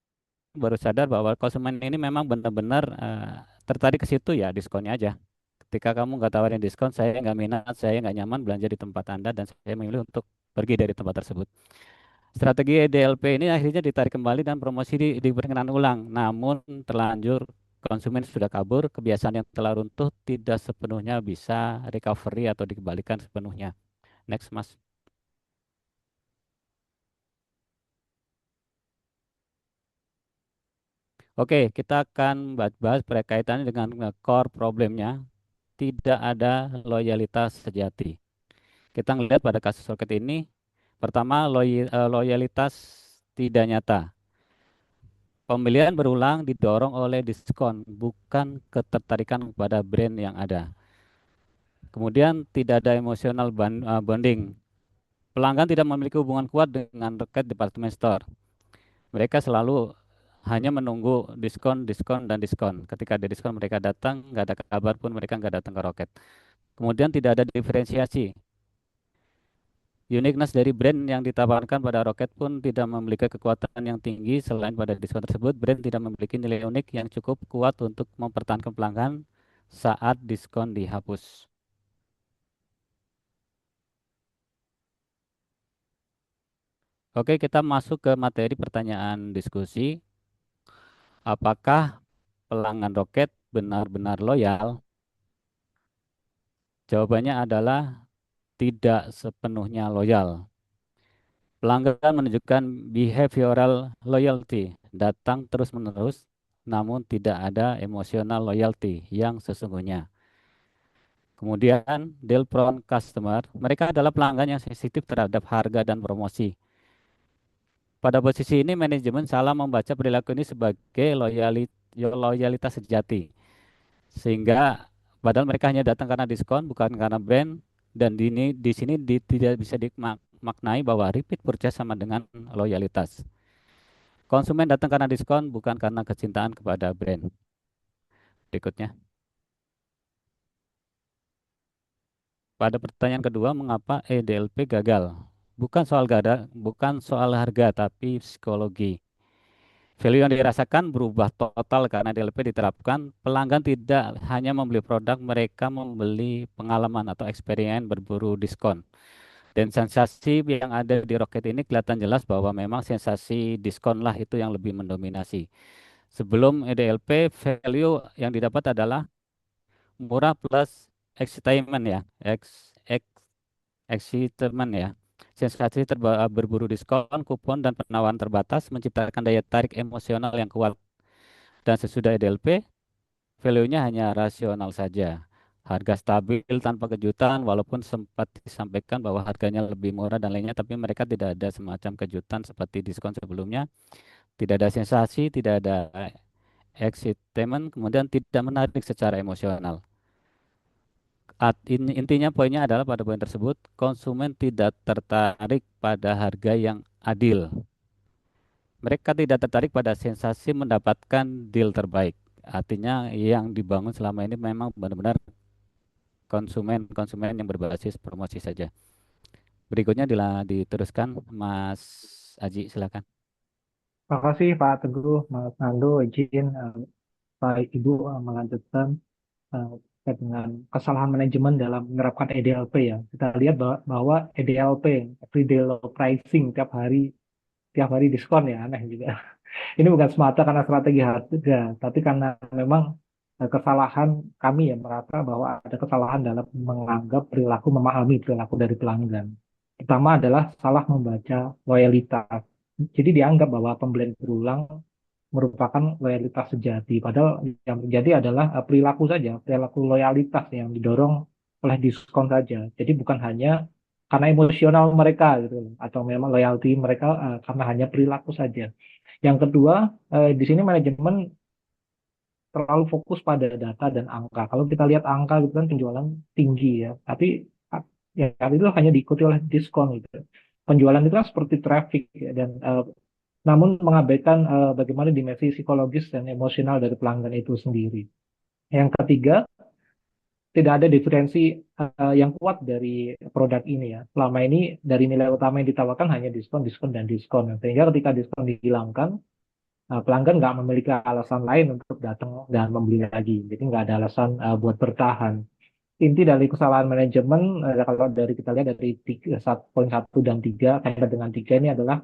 baru sadar bahwa konsumen ini memang benar-benar tertarik ke situ, ya diskonnya aja. Ketika kamu nggak tawarin diskon, saya nggak minat, saya nggak nyaman belanja di tempat Anda, dan saya memilih untuk pergi dari tempat tersebut. Strategi EDLP ini akhirnya ditarik kembali dan promosi diperkenan ulang. Namun terlanjur konsumen sudah kabur, kebiasaan yang telah runtuh tidak sepenuhnya bisa recovery atau dikembalikan sepenuhnya. Next, Mas. Oke, kita akan bahas berkaitannya dengan core problemnya. Tidak ada loyalitas sejati. Kita melihat pada kasus Rocket ini, pertama loyalitas tidak nyata. Pembelian berulang didorong oleh diskon, bukan ketertarikan kepada brand yang ada. Kemudian tidak ada emotional bonding. Pelanggan tidak memiliki hubungan kuat dengan Rocket Department Store. Mereka selalu hanya menunggu diskon, diskon, dan diskon. Ketika ada diskon mereka datang, nggak ada kabar pun mereka nggak datang ke Rocket. Kemudian tidak ada diferensiasi. Uniqueness dari brand yang ditawarkan pada Rocket pun tidak memiliki kekuatan yang tinggi. Selain pada diskon tersebut, brand tidak memiliki nilai unik yang cukup kuat untuk mempertahankan pelanggan saat diskon dihapus. Oke, kita masuk ke materi pertanyaan diskusi. Apakah pelanggan Rocket benar-benar loyal? Jawabannya adalah tidak sepenuhnya loyal. Pelanggan menunjukkan behavioral loyalty, datang terus-menerus, namun tidak ada emotional loyalty yang sesungguhnya. Kemudian, deal prone customer, mereka adalah pelanggan yang sensitif terhadap harga dan promosi. Pada posisi ini, manajemen salah membaca perilaku ini sebagai loyalitas sejati. Sehingga padahal mereka hanya datang karena diskon, bukan karena brand, dan di sini tidak bisa dimaknai bahwa repeat purchase sama dengan loyalitas. Konsumen datang karena diskon, bukan karena kecintaan kepada brand. Berikutnya. Pada pertanyaan kedua, mengapa EDLP gagal? Bukan soal harga, tapi psikologi. Value yang dirasakan berubah total karena EDLP diterapkan. Pelanggan tidak hanya membeli produk, mereka membeli pengalaman atau experience berburu diskon. Dan sensasi yang ada di Rocket ini kelihatan jelas bahwa memang sensasi diskon lah itu yang lebih mendominasi. Sebelum EDLP, value yang didapat adalah murah plus excitement ya, excitement ya. Sensasi berburu diskon, kupon, dan penawaran terbatas menciptakan daya tarik emosional yang kuat. Dan sesudah EDLP, value-nya hanya rasional saja. Harga stabil tanpa kejutan, walaupun sempat disampaikan bahwa harganya lebih murah dan lainnya, tapi mereka tidak ada semacam kejutan seperti diskon sebelumnya. Tidak ada sensasi, tidak ada excitement, kemudian tidak menarik secara emosional. Intinya poinnya adalah pada poin tersebut, konsumen tidak tertarik pada harga yang adil. Mereka tidak tertarik pada sensasi mendapatkan deal terbaik. Artinya yang dibangun selama ini memang benar-benar konsumen yang berbasis promosi saja. Berikutnya diteruskan Mas Aji, silakan. Makasih Pak Teguh, Mas Nando, izin Pak Ibu melanjutkan. terkait dengan kesalahan manajemen dalam menerapkan EDLP ya. Kita lihat bahwa EDLP, Everyday Low Pricing, tiap hari diskon ya, aneh juga. Ini bukan semata karena strategi harga, tapi karena memang kesalahan kami ya merasa bahwa ada kesalahan dalam menganggap memahami perilaku dari pelanggan. Pertama adalah salah membaca loyalitas. Jadi dianggap bahwa pembelian berulang merupakan loyalitas sejati. Padahal yang terjadi adalah perilaku saja, perilaku loyalitas yang didorong oleh diskon saja. Jadi bukan hanya karena emosional mereka gitu loh, atau memang loyalty mereka karena hanya perilaku saja. Yang kedua, di sini manajemen terlalu fokus pada data dan angka. Kalau kita lihat angka gitu kan penjualan tinggi ya, tapi ah, ya itu hanya diikuti oleh diskon gitu. Penjualan itu kan seperti traffic ya, dan namun mengabaikan bagaimana dimensi psikologis dan emosional dari pelanggan itu sendiri. Yang ketiga, tidak ada diferensi yang kuat dari produk ini ya. Selama ini dari nilai utama yang ditawarkan hanya diskon, diskon, dan diskon. Sehingga ketika diskon dihilangkan, pelanggan nggak memiliki alasan lain untuk datang dan membeli lagi. Jadi nggak ada alasan buat bertahan. Inti dari kesalahan manajemen, kalau dari kita lihat dari poin 1 dan 3, kaitan dengan 3 ini adalah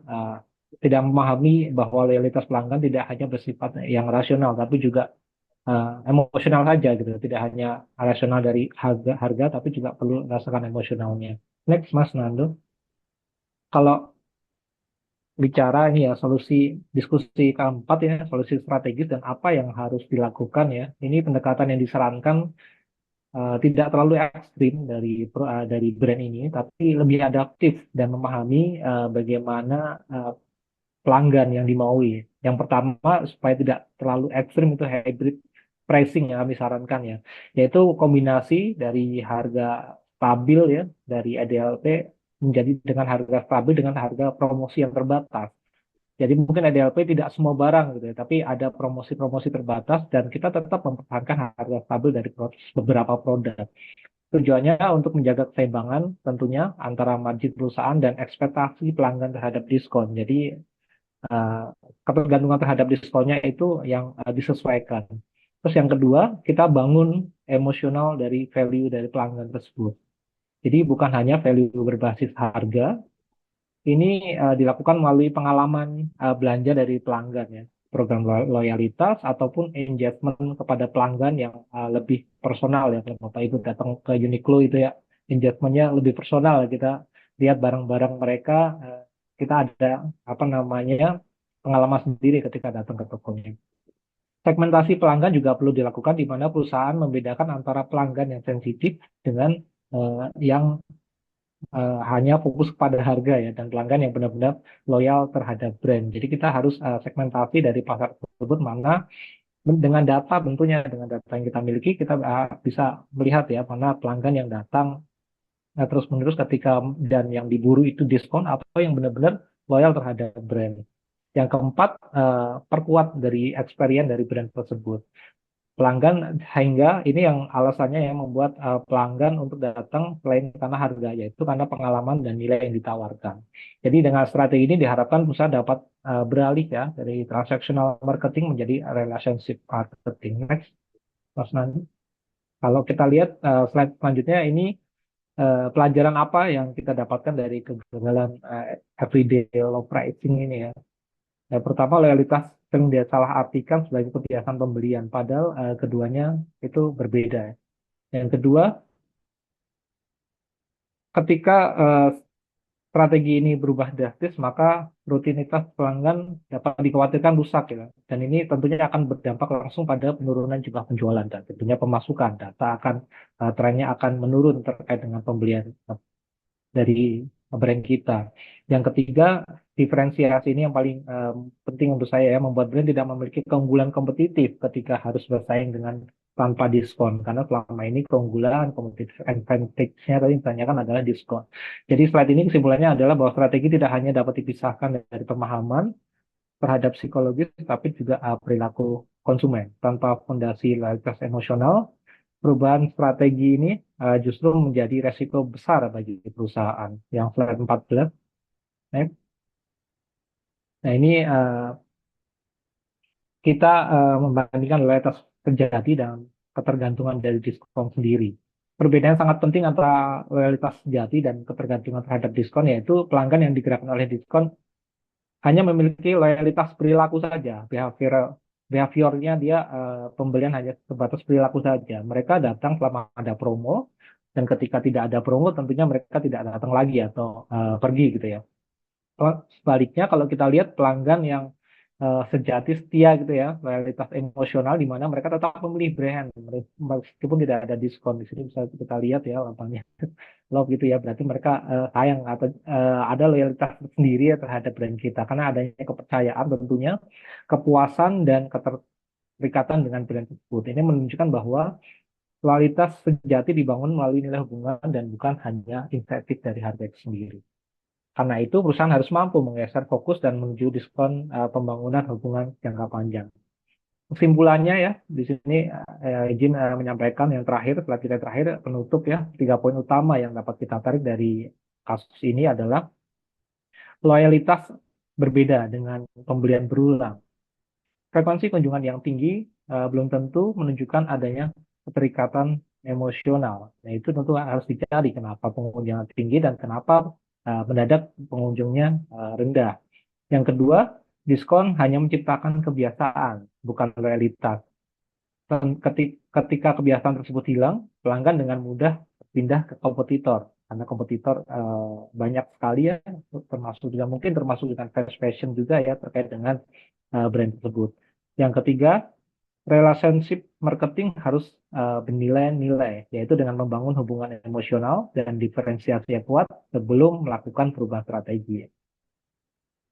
tidak memahami bahwa loyalitas pelanggan tidak hanya bersifat yang rasional, tapi juga emosional saja gitu. Tidak hanya rasional dari harga, tapi juga perlu rasakan emosionalnya. Next, Mas Nando. Kalau bicara ini ya solusi diskusi keempat ini solusi strategis dan apa yang harus dilakukan ya. Ini pendekatan yang disarankan tidak terlalu ekstrim dari brand ini, tapi lebih adaptif dan memahami bagaimana pelanggan yang dimaui. Yang pertama supaya tidak terlalu ekstrim itu hybrid pricing yang kami sarankan ya, yaitu kombinasi dari harga stabil ya dari EDLP menjadi dengan harga stabil dengan harga promosi yang terbatas. Jadi mungkin EDLP tidak semua barang gitu ya, tapi ada promosi-promosi terbatas dan kita tetap mempertahankan harga stabil dari beberapa produk. Tujuannya untuk menjaga keseimbangan tentunya antara margin perusahaan dan ekspektasi pelanggan terhadap diskon. Jadi eh, ketergantungan terhadap diskonnya itu yang disesuaikan. Terus yang kedua, kita bangun emosional dari value dari pelanggan tersebut. Jadi bukan hanya value berbasis harga, ini dilakukan melalui pengalaman belanja dari pelanggan ya, program loyalitas ataupun engagement kepada pelanggan yang lebih personal ya. Kalau Bapak Ibu datang ke Uniqlo itu ya, engagementnya lebih personal. Kita lihat barang-barang mereka, kita ada apa namanya pengalaman sendiri ketika datang ke tokonya. Segmentasi pelanggan juga perlu dilakukan di mana perusahaan membedakan antara pelanggan yang sensitif dengan yang hanya fokus pada harga ya dan pelanggan yang benar-benar loyal terhadap brand. Jadi kita harus segmentasi dari pasar tersebut mana dengan data tentunya dengan data yang kita miliki kita bisa melihat ya mana pelanggan yang datang terus-menerus ketika dan yang diburu itu diskon atau yang benar-benar loyal terhadap brand. Yang keempat, perkuat dari experience dari brand tersebut pelanggan sehingga ini yang alasannya yang membuat pelanggan untuk datang selain karena harga yaitu karena pengalaman dan nilai yang ditawarkan. Jadi dengan strategi ini diharapkan perusahaan dapat beralih ya dari transactional marketing menjadi relationship marketing. Next, Mas Nandi. Kalau kita lihat slide selanjutnya ini pelajaran apa yang kita dapatkan dari kegagalan everyday low pricing ini ya. Yang pertama, loyalitas sering dia salah artikan sebagai kebiasaan pembelian, padahal keduanya itu berbeda. Yang kedua, ketika strategi ini berubah drastis, maka rutinitas pelanggan dapat dikhawatirkan rusak ya. Dan ini tentunya akan berdampak langsung pada penurunan jumlah penjualan dan tentunya pemasukan. Data akan trennya akan menurun terkait dengan pembelian dari brand kita. Yang ketiga, diferensiasi ini yang paling penting untuk saya ya, membuat brand tidak memiliki keunggulan kompetitif ketika harus bersaing dengan tanpa diskon. Karena selama ini keunggulan, competitive advantage-nya tadi ditanyakan adalah diskon. Jadi slide ini kesimpulannya adalah bahwa strategi tidak hanya dapat dipisahkan dari pemahaman terhadap psikologis, tapi juga perilaku konsumen. Tanpa fondasi loyalitas emosional, perubahan strategi ini justru menjadi resiko besar bagi perusahaan. Yang slide 14. Nah ini kita membandingkan loyalitas terjadi dan ketergantungan dari diskon sendiri. Perbedaan sangat penting antara loyalitas sejati dan ketergantungan terhadap diskon, yaitu pelanggan yang digerakkan oleh diskon hanya memiliki loyalitas perilaku saja, behaviornya dia pembelian hanya sebatas perilaku saja. Mereka datang selama ada promo, dan ketika tidak ada promo tentunya mereka tidak datang lagi atau pergi gitu ya. Sebaliknya kalau kita lihat pelanggan yang sejati setia gitu ya, loyalitas emosional di mana mereka tetap memilih brand meskipun tidak ada diskon. Di sini bisa kita lihat ya lambangnya love gitu ya, berarti mereka sayang atau ada loyalitas sendiri ya terhadap brand kita karena adanya kepercayaan tentunya, kepuasan dan keterikatan dengan brand tersebut. Ini menunjukkan bahwa loyalitas sejati dibangun melalui nilai hubungan dan bukan hanya insentif dari harga itu sendiri. Karena itu, perusahaan harus mampu menggeser fokus dan menuju diskon pembangunan hubungan jangka panjang. Kesimpulannya ya, di sini izin menyampaikan yang terakhir, slide terakhir penutup ya, 3 poin utama yang dapat kita tarik dari kasus ini adalah loyalitas berbeda dengan pembelian berulang. Frekuensi kunjungan yang tinggi belum tentu menunjukkan adanya keterikatan emosional. Nah, itu tentu harus dicari kenapa pengunjung tinggi dan kenapa mendadak pengunjungnya rendah. Yang kedua, diskon hanya menciptakan kebiasaan, bukan loyalitas. Ketika kebiasaan tersebut hilang, pelanggan dengan mudah pindah ke kompetitor. Karena kompetitor banyak sekali ya, termasuk dengan fast fashion juga ya, terkait dengan brand tersebut. Yang ketiga, relationship marketing harus bernilai-nilai, yaitu dengan membangun hubungan emosional dan diferensiasi yang kuat sebelum melakukan perubahan strategi.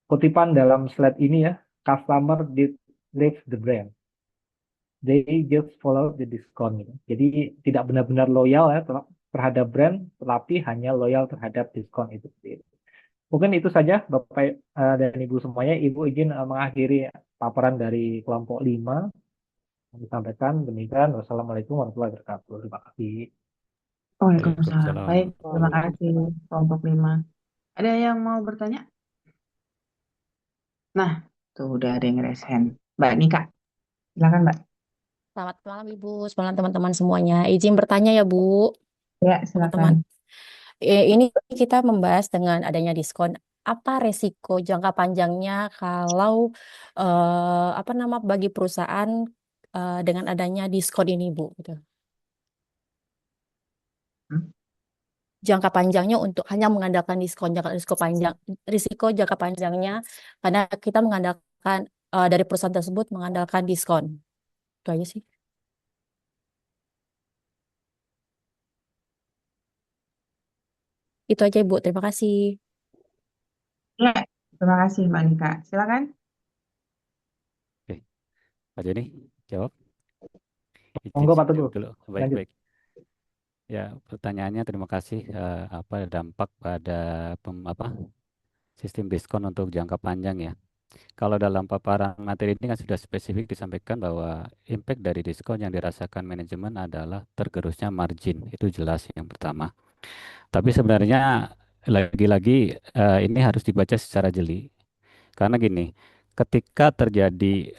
Kutipan dalam slide ini ya, customer did leave the brand. They just follow the discount. Jadi tidak benar-benar loyal ya terhadap brand, tetapi hanya loyal terhadap diskon itu sendiri. Mungkin itu saja Bapak dan Ibu semuanya. Ibu izin mengakhiri paparan dari kelompok 5. Yang disampaikan demikian. Wassalamualaikum warahmatullahi wabarakatuh. Terima kasih. Waalaikumsalam. Baik, terima Waalaikumsalam. kasih kelompok 5. Ada yang mau bertanya? Nah, tuh udah ada yang raise hand. Mbak Nika, silakan Mbak. Selamat malam Ibu, selamat teman-teman semuanya. Izin bertanya ya Bu, Ya, teman-teman. silakan. Ini kita membahas dengan adanya diskon. Apa resiko jangka panjangnya kalau bagi perusahaan dengan adanya diskon ini Bu? Gitu. Jangka panjangnya untuk hanya mengandalkan risiko jangka panjangnya karena kita mengandalkan dari perusahaan tersebut mengandalkan diskon. Itu aja sih. Itu aja Ibu, terima kasih. Ya, terima kasih Mbak Nika. Silakan. Oke, Pak Joni jawab. Monggo Pak Izin Teguh. jawab dulu. Lanjut. Baik-baik. Ya, pertanyaannya terima kasih. Apa dampak pada sistem diskon untuk jangka panjang ya? Kalau dalam paparan materi ini kan sudah spesifik disampaikan bahwa impact dari diskon yang dirasakan manajemen adalah tergerusnya margin. Itu jelas yang pertama. Tapi sebenarnya lagi-lagi ini harus dibaca secara jeli. Karena gini, ketika terjadi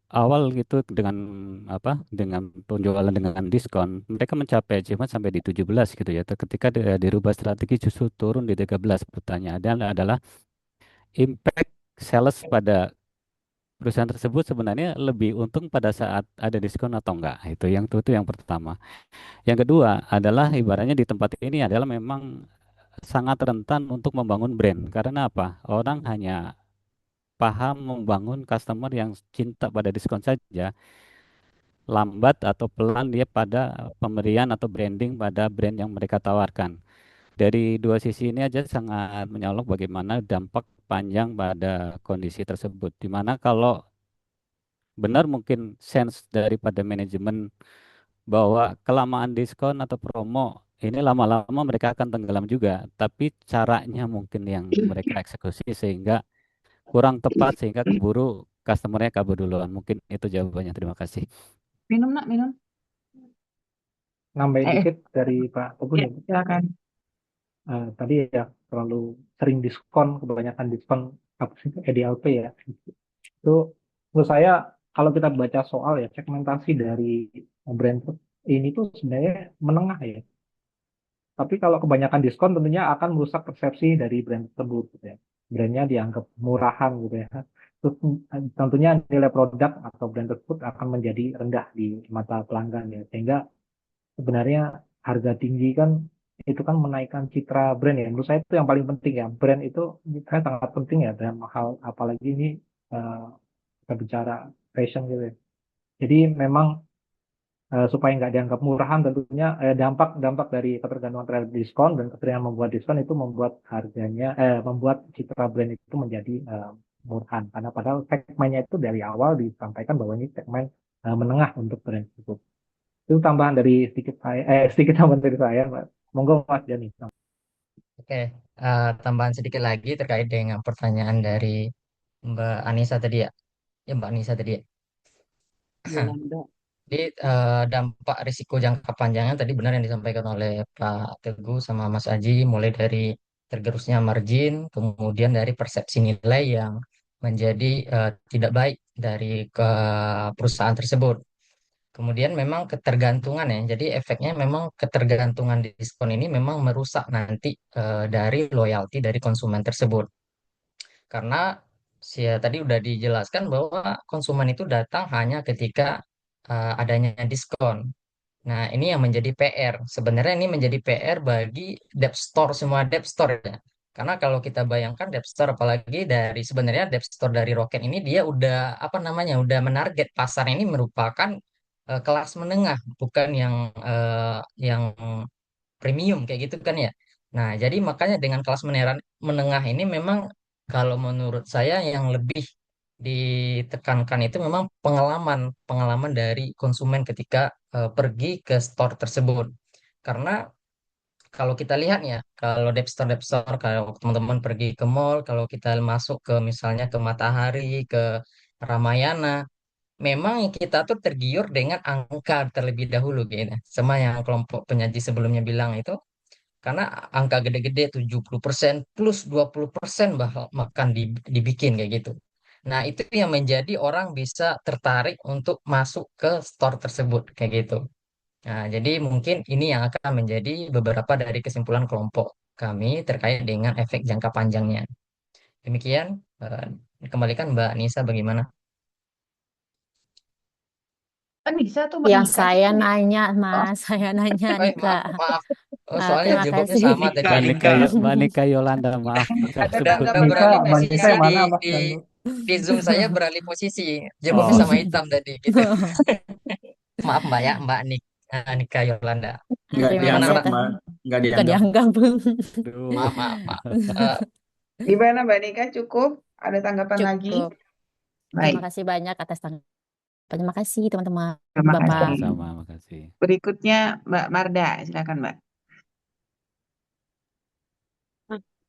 awal gitu dengan penjualan dengan diskon, mereka mencapai achievement sampai di 17 gitu ya. Ketika dirubah strategi justru turun di 13. Pertanyaannya adalah impact sales pada perusahaan tersebut sebenarnya lebih untung pada saat ada diskon atau enggak. Itu yang pertama. Yang kedua adalah ibaratnya di tempat ini adalah memang sangat rentan untuk membangun brand. Karena apa? Orang hanya paham membangun customer yang cinta pada diskon saja, lambat atau pelan dia pada pemberian atau branding pada brand yang mereka tawarkan. Dari dua sisi ini aja sangat menyolok bagaimana dampak panjang pada kondisi tersebut. Dimana kalau benar mungkin sense daripada manajemen bahwa kelamaan diskon atau promo ini lama-lama mereka akan tenggelam juga, tapi caranya mungkin yang mereka eksekusi sehingga kurang tepat sehingga keburu customernya kabur duluan. Mungkin itu jawabannya. Terima kasih. Minum nak, minum. Nambahin dikit dari Pak Teguh Ya, ya. silakan. Tadi ya terlalu sering diskon, kebanyakan diskon EDLP ya. Itu menurut saya kalau kita baca soal ya segmentasi dari brand ini tuh sebenarnya menengah ya. Tapi kalau kebanyakan diskon tentunya akan merusak persepsi dari brand tersebut gitu ya. Brandnya dianggap murahan gitu ya. Terus tentunya nilai produk atau brand tersebut akan menjadi rendah di mata pelanggan ya. Sehingga sebenarnya harga tinggi kan itu kan menaikkan citra brand ya. Menurut saya itu yang paling penting ya. Brand itu menurut saya sangat penting ya dalam hal apalagi ini eh, kita bicara fashion gitu ya. Jadi memang supaya nggak dianggap murahan tentunya dampak dari ketergantungan terhadap diskon dan keseringan membuat diskon itu membuat harganya membuat citra brand itu menjadi murahan karena padahal segmennya itu dari awal disampaikan bahwa ini segmen menengah untuk brand tersebut. Itu tambahan dari sedikit saya sedikit tambahan dari saya, Mbak. Monggo Mas Jani. Oke, tambahan sedikit lagi terkait dengan pertanyaan dari Mbak Anissa tadi ya. Ya, Mbak Anissa tadi ya. Yolanda. Jadi dampak risiko jangka panjangnya tadi benar yang disampaikan oleh Pak Teguh sama Mas Aji, mulai dari tergerusnya margin, kemudian dari persepsi nilai yang menjadi tidak baik dari ke perusahaan tersebut. Kemudian memang ketergantungan ya, jadi efeknya memang ketergantungan diskon ini memang merusak nanti dari loyalty dari konsumen tersebut. Karena tadi udah dijelaskan bahwa konsumen itu datang hanya ketika adanya diskon. Nah, ini yang menjadi PR. Sebenarnya ini menjadi PR bagi debt store, semua debt store ya. Karena kalau kita bayangkan debt store, apalagi dari sebenarnya debt store dari Rocket ini dia udah apa namanya, udah menarget pasar ini merupakan kelas menengah, bukan yang premium kayak gitu kan ya. Nah, jadi makanya dengan kelas menengah ini memang kalau menurut saya yang lebih ditekankan itu memang pengalaman pengalaman dari konsumen ketika pergi ke store tersebut. Karena kalau kita lihat ya, kalau Dep Store, kalau teman-teman pergi ke mall, kalau kita masuk ke misalnya ke Matahari, ke Ramayana, memang kita tuh tergiur dengan angka terlebih dahulu gitu. Sama yang kelompok penyaji sebelumnya bilang itu, karena angka gede-gede 70% plus 20% bahkan dibikin kayak gitu. Nah, itu yang menjadi orang bisa tertarik untuk masuk ke store tersebut kayak gitu. Nah, jadi mungkin ini yang akan menjadi beberapa dari kesimpulan kelompok kami terkait dengan efek jangka panjangnya. Demikian, kembalikan Mbak Nisa bagaimana? Kan bisa tuh Mbak Yang Nika saya tuh. nanya, Oh, Mas, saya nanya Nika. Maaf. Soalnya Terima jawabnya kasih. sama tadi. Mbak Nika Yolanda, maaf salah ada sebut. tanggapan Nisa, lain Mbak dari Nisa Posisi yang yang mana Mas di Danu? di Zoom saya beralih posisi. Jawabnya Oh, sama hitam tadi gitu. Maaf Mbak ya, Mbak Nika Yolanda. Nggak Terima Bagaimana kasih dianggap, Mbak? atas Mbak. Nggak bukan dianggap. dianggap. aduh. Maaf. Eh, gimana Mbak Nika, cukup? Ada tanggapan lagi? Cukup. Baik, Terima kasih banyak atas tanggapan. Terima kasih teman-teman, terima Bapak. kasih. Sama-sama, makasih. Berikutnya Mbak Marda, silakan Mbak.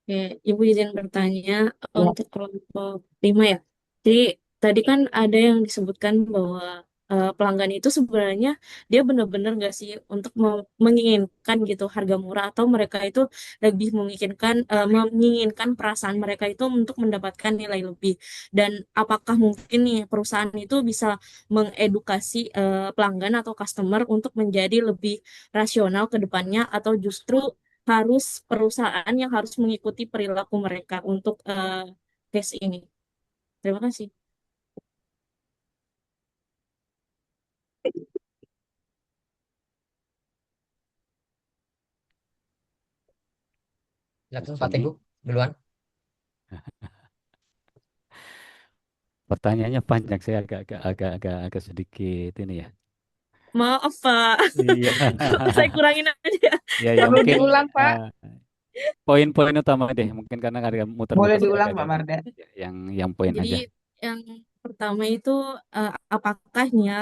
Oke, Ibu izin bertanya Ya. untuk kelompok 5 ya. Jadi tadi kan ada yang disebutkan bahwa pelanggan itu sebenarnya dia benar-benar nggak sih untuk menginginkan gitu harga murah, atau mereka itu lebih menginginkan perasaan mereka itu untuk mendapatkan nilai lebih. Dan apakah mungkin nih perusahaan itu bisa mengedukasi pelanggan atau customer untuk menjadi lebih rasional ke depannya, atau justru harus perusahaan yang harus mengikuti perilaku mereka untuk tes ini. Terima kasih. Silakan Pak Teguh duluan. Pertanyaannya panjang, saya agak sedikit ini ya. Maaf, Pak. Iya. Saya kurangin aja. Ya Perlu mungkin diulang Pak? poin-poin utama deh, mungkin karena ada Boleh muter-muter diulang saya Mbak agak Marda. yang poin Jadi aja. yang pertama itu apakah nih ya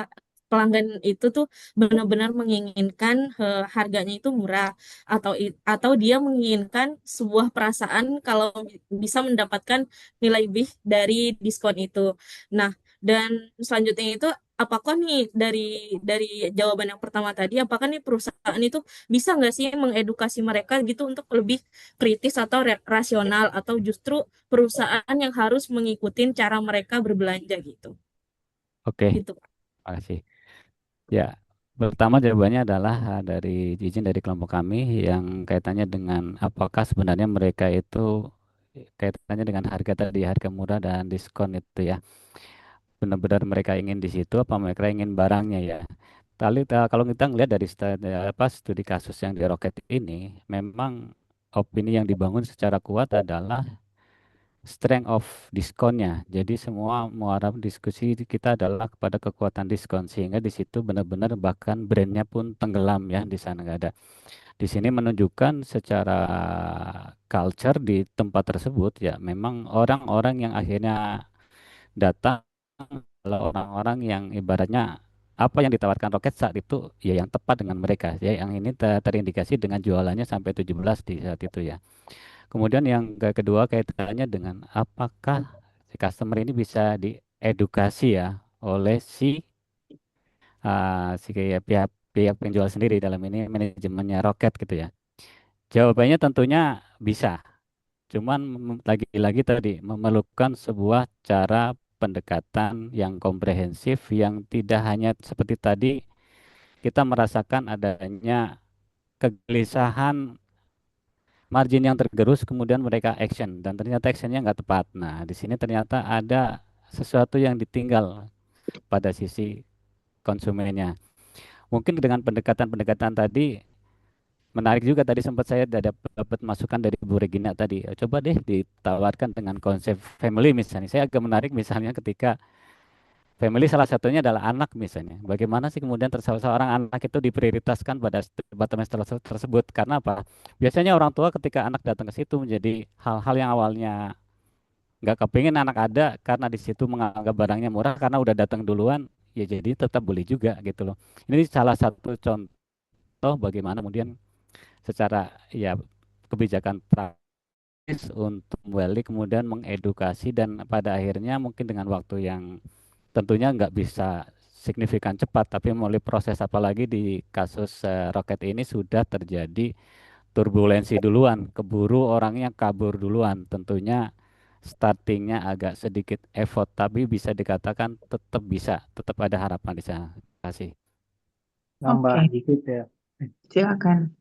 pelanggan itu tuh benar-benar menginginkan harganya itu murah, atau dia menginginkan sebuah perasaan kalau bisa mendapatkan nilai lebih dari diskon itu. Nah, dan selanjutnya itu apakah nih dari jawaban yang pertama tadi, apakah nih perusahaan itu bisa nggak sih mengedukasi mereka gitu untuk lebih kritis atau rasional, atau justru perusahaan yang harus mengikuti cara mereka berbelanja gitu. Oke, gitu. makasih. Ya, pertama jawabannya adalah dari izin dari kelompok kami yang kaitannya dengan apakah sebenarnya mereka itu kaitannya dengan harga tadi, harga murah dan diskon itu ya. Benar-benar mereka ingin di situ apa mereka ingin barangnya ya. Kalau kita ngelihat dari studi kasus yang di Rocket ini, memang opini yang dibangun secara kuat adalah strength of diskonnya. Jadi semua muara diskusi kita adalah kepada kekuatan diskon sehingga di situ benar-benar bahkan brandnya pun tenggelam ya di sana nggak ada. Di sini menunjukkan secara culture di tempat tersebut ya memang orang-orang yang akhirnya datang adalah orang-orang yang ibaratnya apa yang ditawarkan Roket saat itu ya yang tepat dengan mereka ya yang ini terindikasi dengan jualannya sampai 17 di saat itu ya. Kemudian yang kedua kaitannya dengan apakah si customer ini bisa diedukasi ya oleh si kayak pihak penjual sendiri dalam ini manajemennya Roket gitu ya. Jawabannya tentunya bisa. Cuman lagi-lagi tadi memerlukan sebuah cara pendekatan yang komprehensif yang tidak hanya seperti tadi kita merasakan adanya kegelisahan margin yang tergerus kemudian mereka action dan ternyata actionnya nggak tepat. Nah, di sini ternyata ada sesuatu yang ditinggal pada sisi konsumennya. Mungkin dengan pendekatan-pendekatan tadi menarik juga tadi sempat saya dapat masukan dari Bu Regina tadi. Coba deh ditawarkan dengan konsep family misalnya. Saya agak menarik misalnya ketika family salah satunya adalah anak misalnya. Bagaimana sih kemudian seorang anak itu diprioritaskan pada departemen tersebut? Karena apa? Biasanya orang tua ketika anak datang ke situ menjadi hal-hal yang awalnya nggak kepingin anak ada karena di situ menganggap barangnya murah karena udah datang duluan. Ya jadi tetap beli juga gitu loh. Ini salah satu contoh bagaimana kemudian secara ya kebijakan praktis untuk kembali kemudian mengedukasi dan pada akhirnya mungkin dengan waktu yang tentunya nggak bisa signifikan cepat tapi melalui proses apalagi di kasus roket ini sudah terjadi turbulensi duluan keburu orangnya kabur duluan tentunya startingnya agak sedikit effort tapi bisa dikatakan tetap ada harapan di sana. Terima kasih. Nambah Oke, dikit ya, silakan.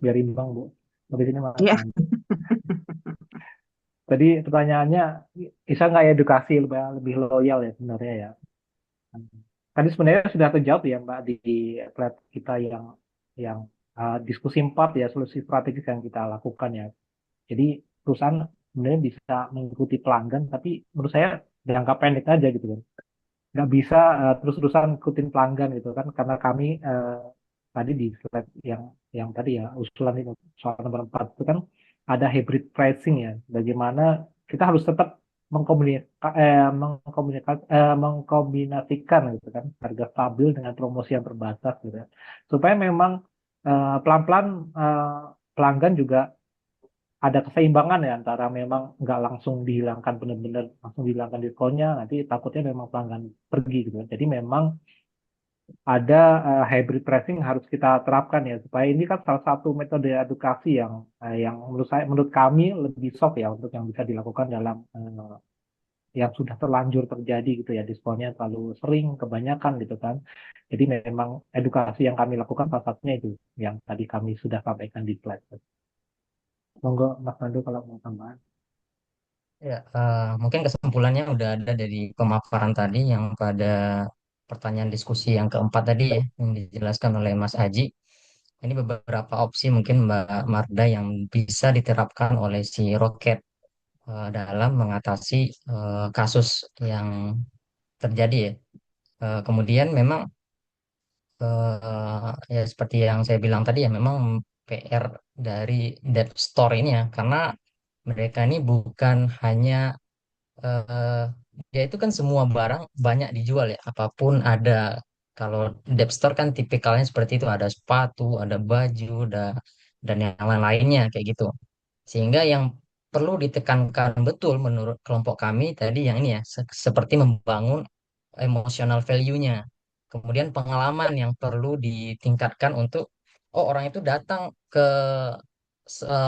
biar imbang Bu. Habis ini Mas Ya, Andi. Tadi pertanyaannya, bisa nggak edukasi lebih loyal ya sebenarnya ya? Tadi sebenarnya sudah terjawab ya Mbak di plat kita yang diskusi 4 ya solusi strategis yang kita lakukan ya. Jadi perusahaan sebenarnya bisa mengikuti pelanggan, tapi menurut saya jangka pendek aja gitu kan. Nggak bisa terus-terusan ikutin pelanggan gitu kan, karena kami tadi di slide yang tadi ya usulan itu soal nomor 4 itu kan ada hybrid pricing ya. Bagaimana kita harus tetap mengkombinasikan gitu kan harga stabil dengan promosi yang terbatas gitu ya. Supaya memang pelan-pelan pelanggan juga ada keseimbangan ya antara memang nggak langsung dihilangkan benar-benar langsung dihilangkan diskonnya nanti takutnya memang pelanggan pergi gitu kan. Jadi memang ada hybrid pricing harus kita terapkan ya supaya ini kan salah satu metode edukasi yang menurut kami lebih soft ya untuk yang bisa dilakukan dalam yang sudah terlanjur terjadi gitu ya diskonnya terlalu sering kebanyakan gitu kan. Jadi memang edukasi yang kami lakukan salah satunya itu yang tadi kami sudah sampaikan di slide. Monggo Mas Nando kalau mau tambahan. Ya, mungkin kesimpulannya udah ada dari pemaparan tadi yang pada pertanyaan diskusi yang keempat tadi ya, yang dijelaskan oleh Mas Aji. Ini beberapa opsi mungkin Mbak Marda yang bisa diterapkan oleh si Roket dalam mengatasi kasus yang terjadi ya. Kemudian memang ya seperti yang saya bilang tadi ya memang PR dari Dev Store ini ya, karena mereka ini bukan hanya eh ya itu kan semua barang banyak dijual ya, apapun ada. Kalau Dep Store kan tipikalnya seperti itu, ada sepatu, ada baju, dan yang lain-lainnya kayak gitu. Sehingga yang perlu ditekankan betul menurut kelompok kami tadi yang ini ya, seperti membangun emotional value-nya. Kemudian pengalaman yang perlu ditingkatkan untuk, oh orang itu datang ke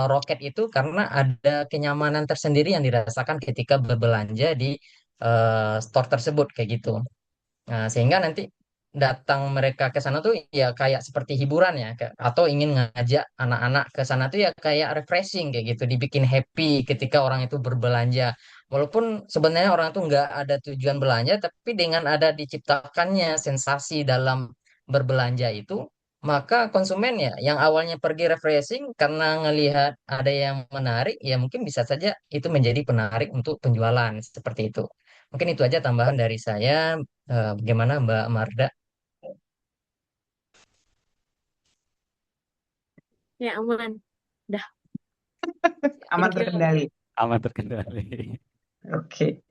Roket itu karena ada kenyamanan tersendiri yang dirasakan ketika berbelanja di store tersebut kayak gitu. Nah, sehingga nanti datang mereka ke sana tuh ya kayak seperti hiburan ya, atau ingin ngajak anak-anak ke sana tuh ya kayak refreshing kayak gitu, dibikin happy ketika orang itu berbelanja. Walaupun sebenarnya orang tuh nggak ada tujuan belanja, tapi dengan ada diciptakannya sensasi dalam berbelanja itu, maka konsumen ya yang awalnya pergi refreshing karena ngelihat ada yang menarik, ya mungkin bisa saja itu menjadi penarik untuk penjualan seperti itu. Mungkin itu aja tambahan dari saya. Bagaimana Mbak Marda? Ya aman. Dah, Aman thank you. terkendali. Aman terkendali. Oke.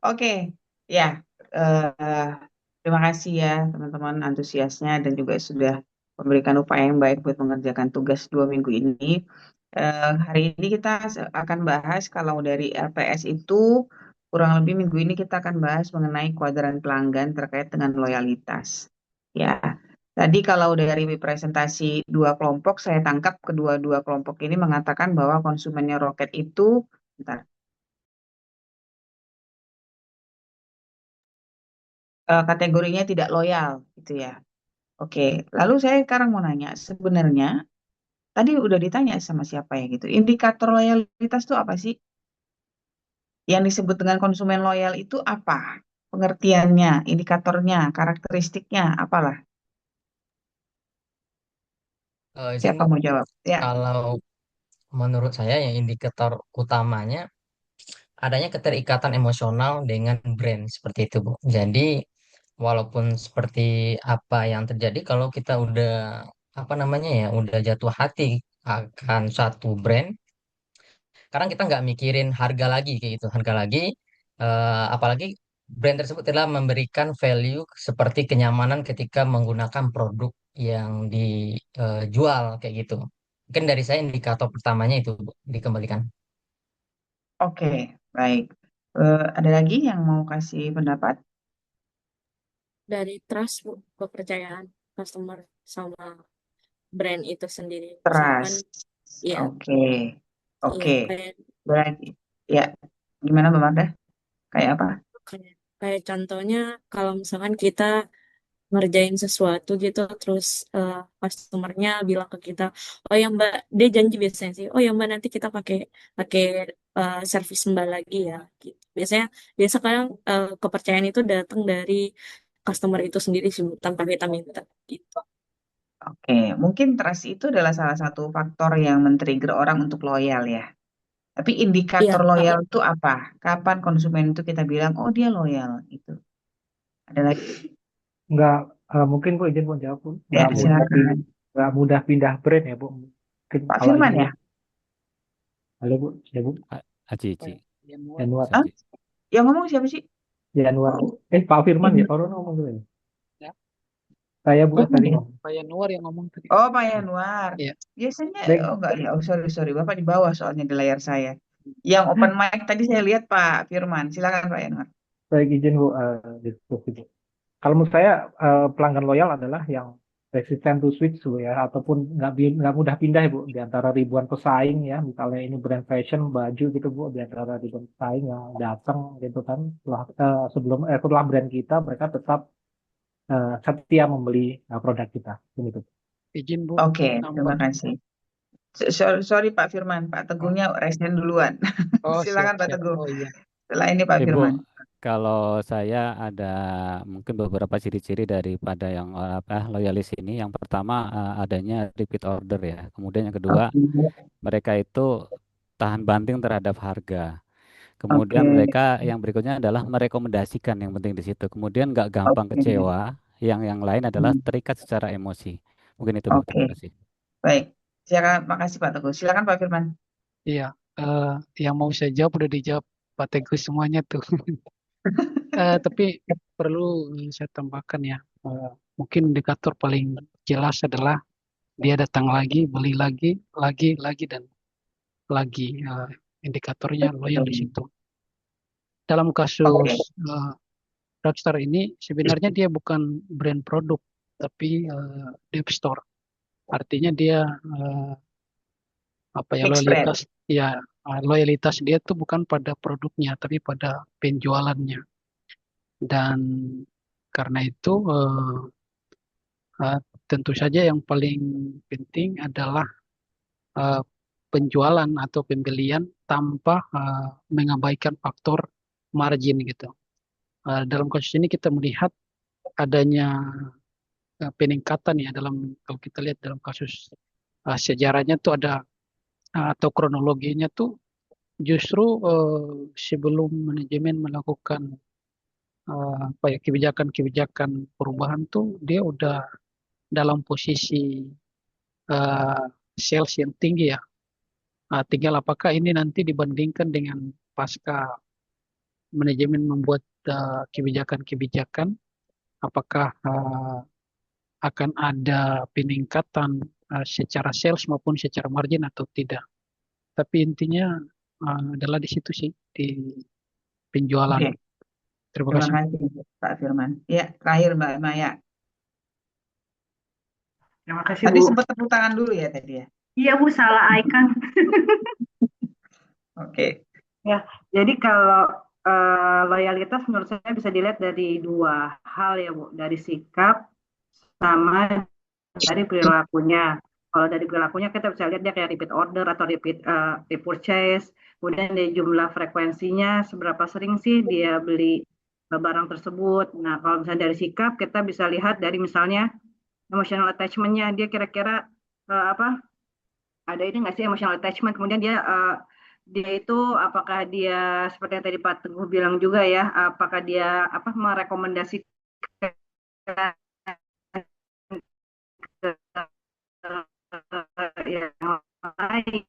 Oke, ya. eh, Terima kasih ya teman-teman antusiasnya dan juga sudah memberikan upaya yang baik buat mengerjakan tugas 2 minggu ini. Hari ini kita akan bahas kalau dari LPS itu kurang lebih minggu ini kita akan bahas mengenai kuadran pelanggan terkait dengan loyalitas. Ya, tadi kalau dari presentasi dua kelompok saya tangkap kedua-dua kelompok ini mengatakan bahwa konsumennya Rocket itu, bentar, kategorinya tidak loyal gitu ya. Oke, lalu saya sekarang mau nanya, sebenarnya tadi udah ditanya sama siapa ya gitu, indikator loyalitas itu apa sih? Yang disebut dengan konsumen loyal itu apa? Pengertiannya, indikatornya, karakteristiknya, apalah? Izin Siapa mau jawab? Ya, kalau menurut saya yang indikator utamanya adanya keterikatan emosional dengan brand seperti itu, Bu. Jadi walaupun seperti apa yang terjadi kalau kita udah apa namanya ya, udah jatuh hati akan satu brand, karena kita nggak mikirin harga lagi kayak gitu, harga lagi apalagi brand tersebut telah memberikan value seperti kenyamanan ketika menggunakan produk yang dijual kayak gitu. Mungkin dari saya indikator pertamanya itu, Bu, dikembalikan. oke, baik. Ada lagi yang mau kasih pendapat? Dari trust, Bu, kepercayaan customer sama brand itu sendiri. Misalkan, Trust. ya, Oke, iya oke. kayak Berarti, ya, gimana Mbak Marda? Kayak apa? kayak kayak contohnya kalau misalkan kita ngerjain sesuatu gitu terus customernya bilang ke kita, oh ya Mbak, dia janji biasanya sih, oh ya Mbak, nanti kita pakai pakai servis Mbak lagi ya gitu. Biasa kadang kepercayaan itu datang dari customer itu sendiri sih, Bu, tanpa kita minta gitu. Oke, mungkin trust itu adalah salah satu faktor yang men-trigger orang untuk loyal ya. Tapi Iya, indikator loyal itu apa? Kapan konsumen itu kita bilang, oh dia loyal itu. Ada lagi? Nggak, mungkin Bu izin Bu jawab Bu. Ya, silakan. Nggak mudah pindah brand ya Bu. Mungkin Pak kalau Firman ini, ya? halo Bu, ya Bu, Aci, Ci. Januar, Hah? Yang ngomong siapa sih? Januar, Pak Firman ya, orang ngomong dulu ya. Ya. Saya Bu tadi ngomong. Pak Yanuar yang ngomong tadi. Oh, Pak Yanuar. Iya. Biasanya, Baik. oh enggak ya, oh sorry, Bapak di bawah soalnya di layar saya. Yang open mic tadi saya lihat Pak Firman. Silakan Pak Yanuar. Baik, izin Bu diskusi Bu. Kalau menurut saya pelanggan loyal adalah yang resisten to switch Bu ya, ataupun nggak mudah pindah ya Bu di antara ribuan pesaing ya, misalnya ini brand fashion baju gitu Bu, di antara ribuan pesaing yang datang gitu kan setelah brand kita mereka tetap setia membeli produk kita gitu. Izin Bu. Oke, terima kasih. Sorry Pak Firman, Pak Teguhnya resen duluan. Oh, Silakan Pak siap. Teguh. Oh iya. Setelah ini Pak Ibu, Firman. kalau saya ada mungkin beberapa ciri-ciri daripada yang loyalis ini. Yang pertama adanya repeat order ya. Kemudian yang kedua, mereka itu tahan banting terhadap harga. Kemudian Oke. mereka yang berikutnya adalah merekomendasikan, yang penting di situ. Kemudian nggak gampang Oke. kecewa. Yang lain adalah terikat secara emosi. Mungkin itu, Bu. Oke. Terima kasih. Baik. Silakan, makasih Pak Teguh. Silakan Pak Firman. Iya. Yang mau saya jawab udah dijawab Pak Teguh semuanya tuh. Tapi perlu saya tambahkan ya. Mungkin indikator paling jelas adalah dia datang lagi, beli lagi, dan lagi. Indikatornya loyal di situ. Dalam kasus Rockstar ini sebenarnya dia bukan brand produk, tapi dev store. Artinya dia loyalitas ya loyalitas dia tuh bukan pada produknya, tapi pada penjualannya. Dan karena itu eh, tentu saja yang paling penting adalah eh, penjualan atau pembelian tanpa mengabaikan faktor margin gitu. Dalam kasus ini kita melihat adanya peningkatan ya kalau kita lihat dalam kasus sejarahnya tuh ada atau kronologinya tuh justru sebelum manajemen melakukan apa ya kebijakan-kebijakan perubahan tuh dia udah dalam posisi eh, sales yang tinggi ya. Tinggal apakah ini nanti dibandingkan dengan pasca manajemen membuat kebijakan-kebijakan, apakah akan ada peningkatan secara sales maupun secara margin atau tidak. Tapi intinya adalah di situ sih, di penjualan. Oke, Terima terima kasih. kasih Pak Firman. Ya, terakhir Mbak Maya. Terima kasih Tadi Bu. sempat tepuk tangan dulu ya tadi ya. Iya Bu, salah icon. Oke. Ya, jadi kalau loyalitas menurut saya bisa dilihat dari dua hal ya Bu, dari sikap sama dari perilakunya. Kalau dari perilakunya kita bisa lihat dia kayak repeat order atau repeat repurchase, kemudian dari jumlah frekuensinya, seberapa sering sih dia beli barang tersebut. Nah, kalau misalnya dari sikap kita bisa lihat dari misalnya emotional attachment-nya, dia kira-kira apa ada ini nggak sih emotional attachment, kemudian dia itu apakah dia seperti yang tadi Pak Teguh bilang juga ya, apakah dia merekomendasikan yang lain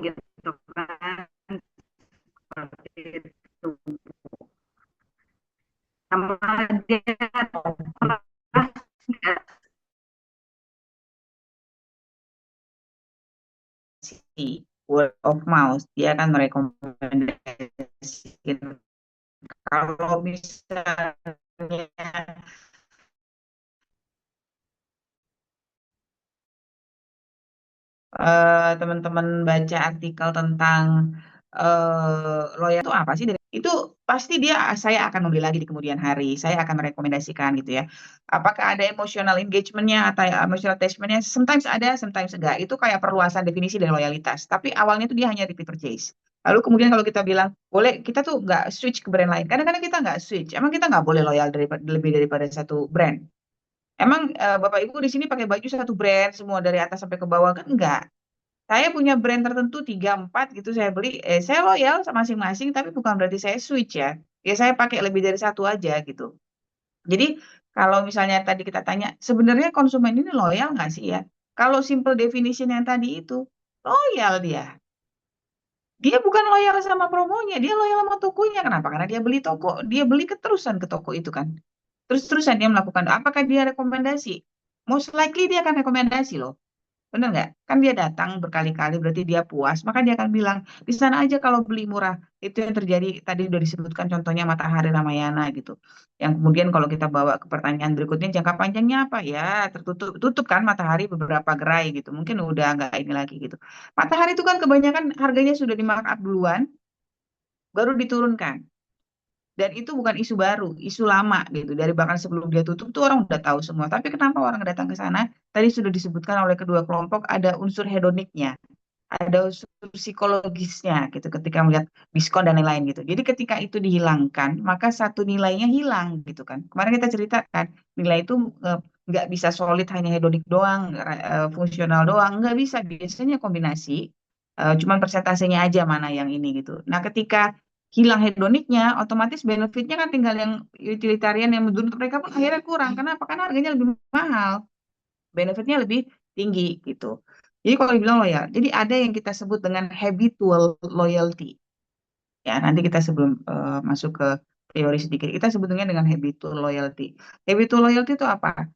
gitu kan, seperti itu. Sama dia Si word of mouth, dia akan merekomendasikan. Kalau misalnya teman-teman baca artikel tentang loyal itu apa sih? Itu pasti saya akan membeli lagi di kemudian hari, saya akan merekomendasikan gitu ya. Apakah ada emotional engagement-nya atau emotional attachment-nya? Sometimes ada, sometimes enggak. Itu kayak perluasan definisi dari loyalitas. Tapi awalnya itu dia hanya repeat purchase. Lalu kemudian kalau kita bilang, boleh kita tuh nggak switch ke brand lain. Kadang-kadang kita nggak switch. Emang kita nggak boleh loyal lebih daripada satu brand. Emang Bapak Ibu di sini pakai baju satu brand semua dari atas sampai ke bawah kan enggak? Saya punya brand tertentu 3 4 gitu saya beli, saya loyal sama masing-masing tapi bukan berarti saya switch ya. Ya saya pakai lebih dari satu aja gitu. Jadi kalau misalnya tadi kita tanya, sebenarnya konsumen ini loyal nggak sih ya? Kalau simple definition yang tadi itu, loyal dia. Dia bukan loyal sama promonya, dia loyal sama tokonya. Kenapa? Karena dia beli keterusan ke toko itu kan. Terus-terusan dia melakukan, apakah dia rekomendasi? Most likely dia akan rekomendasi loh. Bener nggak? Kan dia datang berkali-kali, berarti dia puas. Maka dia akan bilang, di sana aja kalau beli murah. Itu yang terjadi, tadi udah disebutkan contohnya Matahari Ramayana gitu. Yang kemudian kalau kita bawa ke pertanyaan berikutnya, jangka panjangnya apa? Ya, tutup kan Matahari beberapa gerai gitu. Mungkin udah nggak ini lagi gitu. Matahari itu kan kebanyakan harganya sudah di markup duluan, baru diturunkan. Dan itu bukan isu baru, isu lama gitu. Dari bahkan sebelum dia tutup tuh orang udah tahu semua. Tapi kenapa orang datang ke sana? Tadi sudah disebutkan oleh kedua kelompok ada unsur hedoniknya, ada unsur psikologisnya gitu ketika melihat diskon dan lain-lain gitu. Jadi ketika itu dihilangkan, maka satu nilainya hilang gitu kan. Kemarin kita ceritakan nilai itu nggak bisa solid hanya hedonik doang, fungsional doang, nggak bisa. Biasanya kombinasi, cuman persentasenya aja mana yang ini gitu. Nah ketika hilang hedoniknya, otomatis benefitnya kan tinggal yang utilitarian yang menurut mereka pun akhirnya kurang. Kenapa? Karena harganya lebih mahal, benefitnya lebih tinggi gitu. Jadi kalau dibilang loyal, jadi ada yang kita sebut dengan habitual loyalty. Ya, nanti kita sebelum masuk ke teori sedikit, kita sebutnya dengan habitual loyalty. Habitual loyalty itu apa?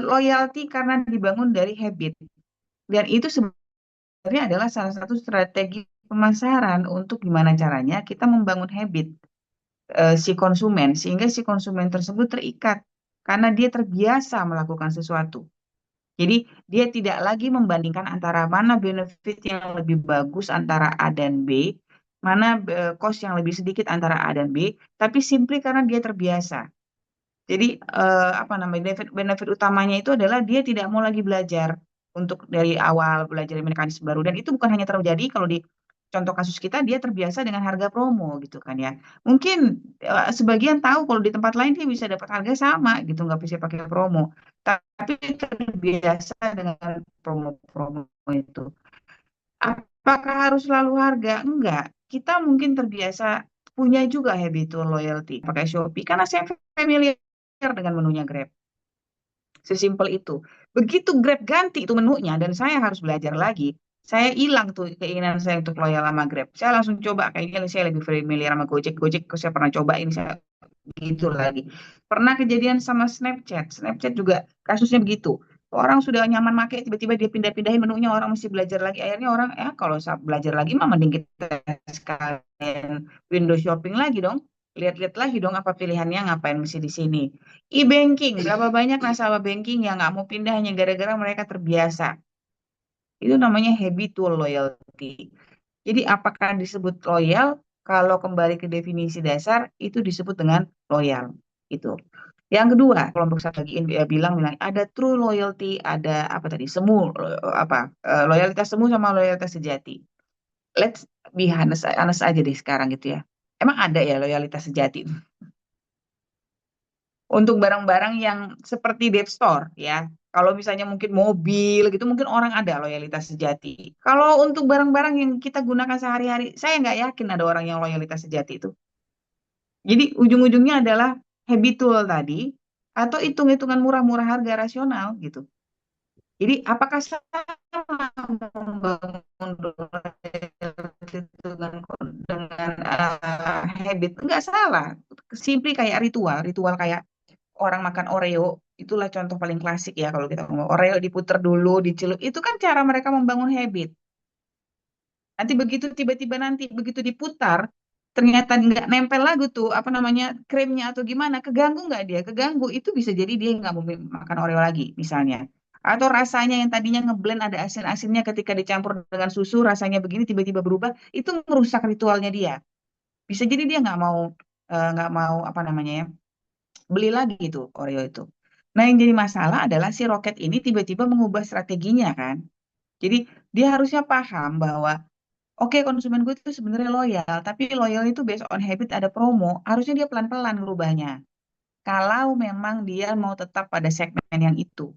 Loyalty karena dibangun dari habit. Dan itu sebenarnya adalah salah satu strategi pemasaran untuk gimana caranya kita membangun habit si konsumen sehingga si konsumen tersebut terikat karena dia terbiasa melakukan sesuatu. Jadi dia tidak lagi membandingkan antara mana benefit yang lebih bagus antara A dan B, mana cost yang lebih sedikit antara A dan B, tapi simply karena dia terbiasa. Jadi apa namanya benefit utamanya itu adalah dia tidak mau lagi belajar untuk dari awal belajar mekanisme baru, dan itu bukan hanya terjadi kalau di contoh kasus kita dia terbiasa dengan harga promo gitu kan ya. Mungkin sebagian tahu kalau di tempat lain dia bisa dapat harga sama gitu, nggak bisa pakai promo. Tapi terbiasa dengan promo-promo itu. Apakah harus selalu harga? Enggak. Kita mungkin terbiasa punya juga habitual loyalty pakai Shopee karena saya familiar dengan menunya Grab. Sesimpel itu. Begitu Grab ganti itu menunya dan saya harus belajar lagi, saya hilang tuh keinginan saya untuk loyal sama Grab. Saya langsung coba, kayaknya saya lebih familiar sama Gojek. Gojek saya pernah coba, ini saya gitu lagi. Pernah kejadian sama Snapchat. Snapchat juga kasusnya begitu. Orang sudah nyaman pakai, tiba-tiba dia pindah-pindahin menunya, orang mesti belajar lagi. Akhirnya orang, ya kalau belajar lagi mah mending kita sekalian window shopping lagi dong. Lihat-lihat lagi dong apa pilihannya, ngapain mesti di sini. E-banking, berapa banyak nasabah banking yang nggak mau pindah hanya gara-gara mereka terbiasa. Itu namanya habitual loyalty. Jadi apakah disebut loyal? Kalau kembali ke definisi dasar, itu disebut dengan loyal. Itu. Yang kedua, kelompok satu lagi bilang ada true loyalty, ada apa tadi? Semu apa? Loyalitas semu sama loyalitas sejati. Let's be honest, honest aja deh sekarang gitu ya. Emang ada ya loyalitas sejati? Untuk barang-barang yang seperti debt store ya. Kalau misalnya mungkin mobil gitu, mungkin orang ada loyalitas sejati. Kalau untuk barang-barang yang kita gunakan sehari-hari, saya nggak yakin ada orang yang loyalitas sejati itu. Jadi ujung-ujungnya adalah habitual tadi, atau hitung-hitungan murah-murah harga rasional gitu. Jadi apakah salah membangun loyalty dengan habit? Nggak salah. Simply kayak ritual, ritual kayak orang makan Oreo, itulah contoh paling klasik ya kalau kita ngomong. Oreo diputer dulu, dicelup, itu kan cara mereka membangun habit. Nanti begitu tiba-tiba nanti begitu diputar, ternyata nggak nempel lagi tuh apa namanya krimnya atau gimana, keganggu nggak dia? Keganggu itu bisa jadi dia nggak mau makan Oreo lagi misalnya. Atau rasanya yang tadinya ngeblend ada asin-asinnya ketika dicampur dengan susu rasanya begini tiba-tiba berubah, itu merusak ritualnya dia. Bisa jadi dia nggak mau apa namanya ya beli lagi itu Oreo itu. Nah, yang jadi masalah adalah si Rocket ini tiba-tiba mengubah strateginya kan. Jadi dia harusnya paham bahwa oke, konsumen gue itu sebenarnya loyal, tapi loyal itu based on habit, ada promo, harusnya dia pelan-pelan merubahnya. Kalau memang dia mau tetap pada segmen yang itu.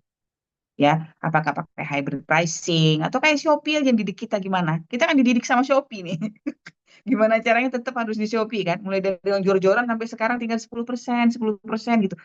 Ya, apakah pakai hybrid pricing atau kayak Shopee aja yang didik kita gimana? Kita kan dididik sama Shopee nih. Gimana caranya tetap harus di Shopee kan, mulai dari yang jor-joran sampai sekarang tinggal 10% gitu.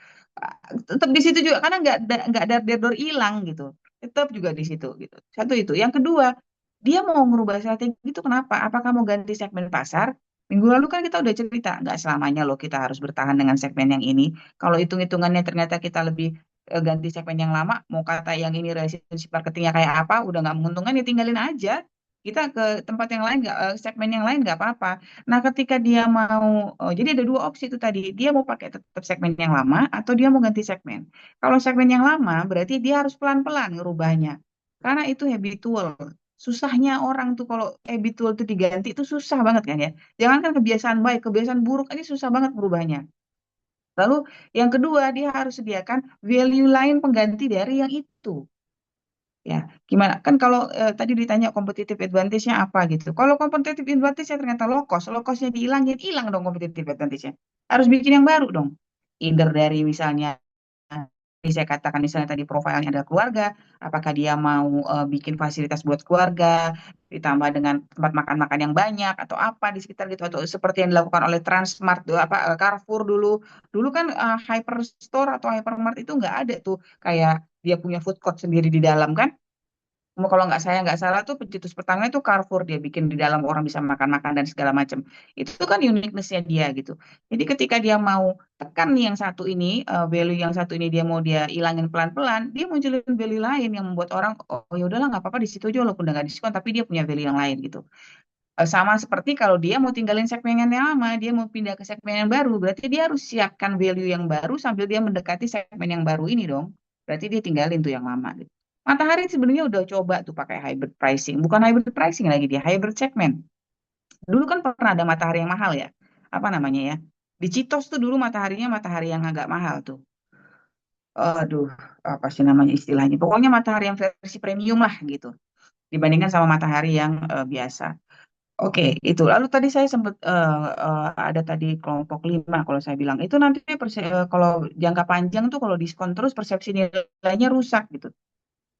Tetap di situ juga karena nggak dar hilang gitu, tetap juga di situ gitu. Satu itu, yang kedua, dia mau merubah strategi itu kenapa? Apakah mau ganti segmen pasar? Minggu lalu kan kita udah cerita, nggak selamanya loh kita harus bertahan dengan segmen yang ini. Kalau hitung-hitungannya ternyata kita lebih ganti segmen yang lama, mau kata yang ini relationship marketingnya kayak apa, udah nggak menguntungkan ya tinggalin aja. Kita ke tempat yang lain, nggak segmen yang lain nggak apa-apa. Nah, ketika dia mau, jadi ada dua opsi itu tadi. Dia mau pakai tetap segmen yang lama atau dia mau ganti segmen. Kalau segmen yang lama, berarti dia harus pelan-pelan ngerubahnya. Karena itu habitual. Susahnya orang tuh kalau habitual itu diganti itu susah banget kan ya. Jangankan kebiasaan baik, kebiasaan buruk ini susah banget merubahnya. Lalu yang kedua, dia harus sediakan value lain pengganti dari yang itu. Ya, gimana? Kan kalau tadi ditanya competitive advantage-nya apa gitu. Kalau competitive advantage-nya ternyata low cost-nya dihilangin, hilang dong competitive advantage-nya. Harus bikin yang baru dong. Either dari misalnya, saya katakan misalnya tadi profilnya ada keluarga, apakah dia mau bikin fasilitas buat keluarga, ditambah dengan tempat makan-makan yang banyak, atau apa di sekitar gitu, atau seperti yang dilakukan oleh Transmart, Carrefour dulu. Dulu kan hyperstore atau hypermart itu nggak ada tuh, kayak dia punya food court sendiri di dalam kan. Kalau nggak salah tuh pencetus pertama itu Carrefour, dia bikin di dalam orang bisa makan-makan dan segala macam. Itu kan uniqueness-nya dia gitu. Jadi ketika dia mau tekan nih yang satu ini, value yang satu ini dia mau dia ilangin pelan-pelan, dia munculin value lain yang membuat orang, oh ya udahlah nggak apa-apa di situ aja walaupun udah nggak diskon, tapi dia punya value yang lain gitu. Sama seperti kalau dia mau tinggalin segmen yang lama, dia mau pindah ke segmen yang baru, berarti dia harus siapkan value yang baru sambil dia mendekati segmen yang baru ini dong. Berarti dia tinggalin tuh yang lama gitu. Matahari sebenarnya udah coba tuh pakai hybrid pricing, bukan hybrid pricing lagi dia, hybrid segment. Dulu kan pernah ada matahari yang mahal ya, apa namanya ya? Di Citos tuh dulu mataharinya matahari yang agak mahal tuh. Aduh, apa sih namanya istilahnya? Pokoknya matahari yang versi premium lah gitu, dibandingkan sama matahari yang biasa. Oke, itu. Lalu tadi saya sempat ada tadi kelompok 5 kalau saya bilang itu nanti kalau jangka panjang tuh kalau diskon terus persepsi nilainya rusak gitu.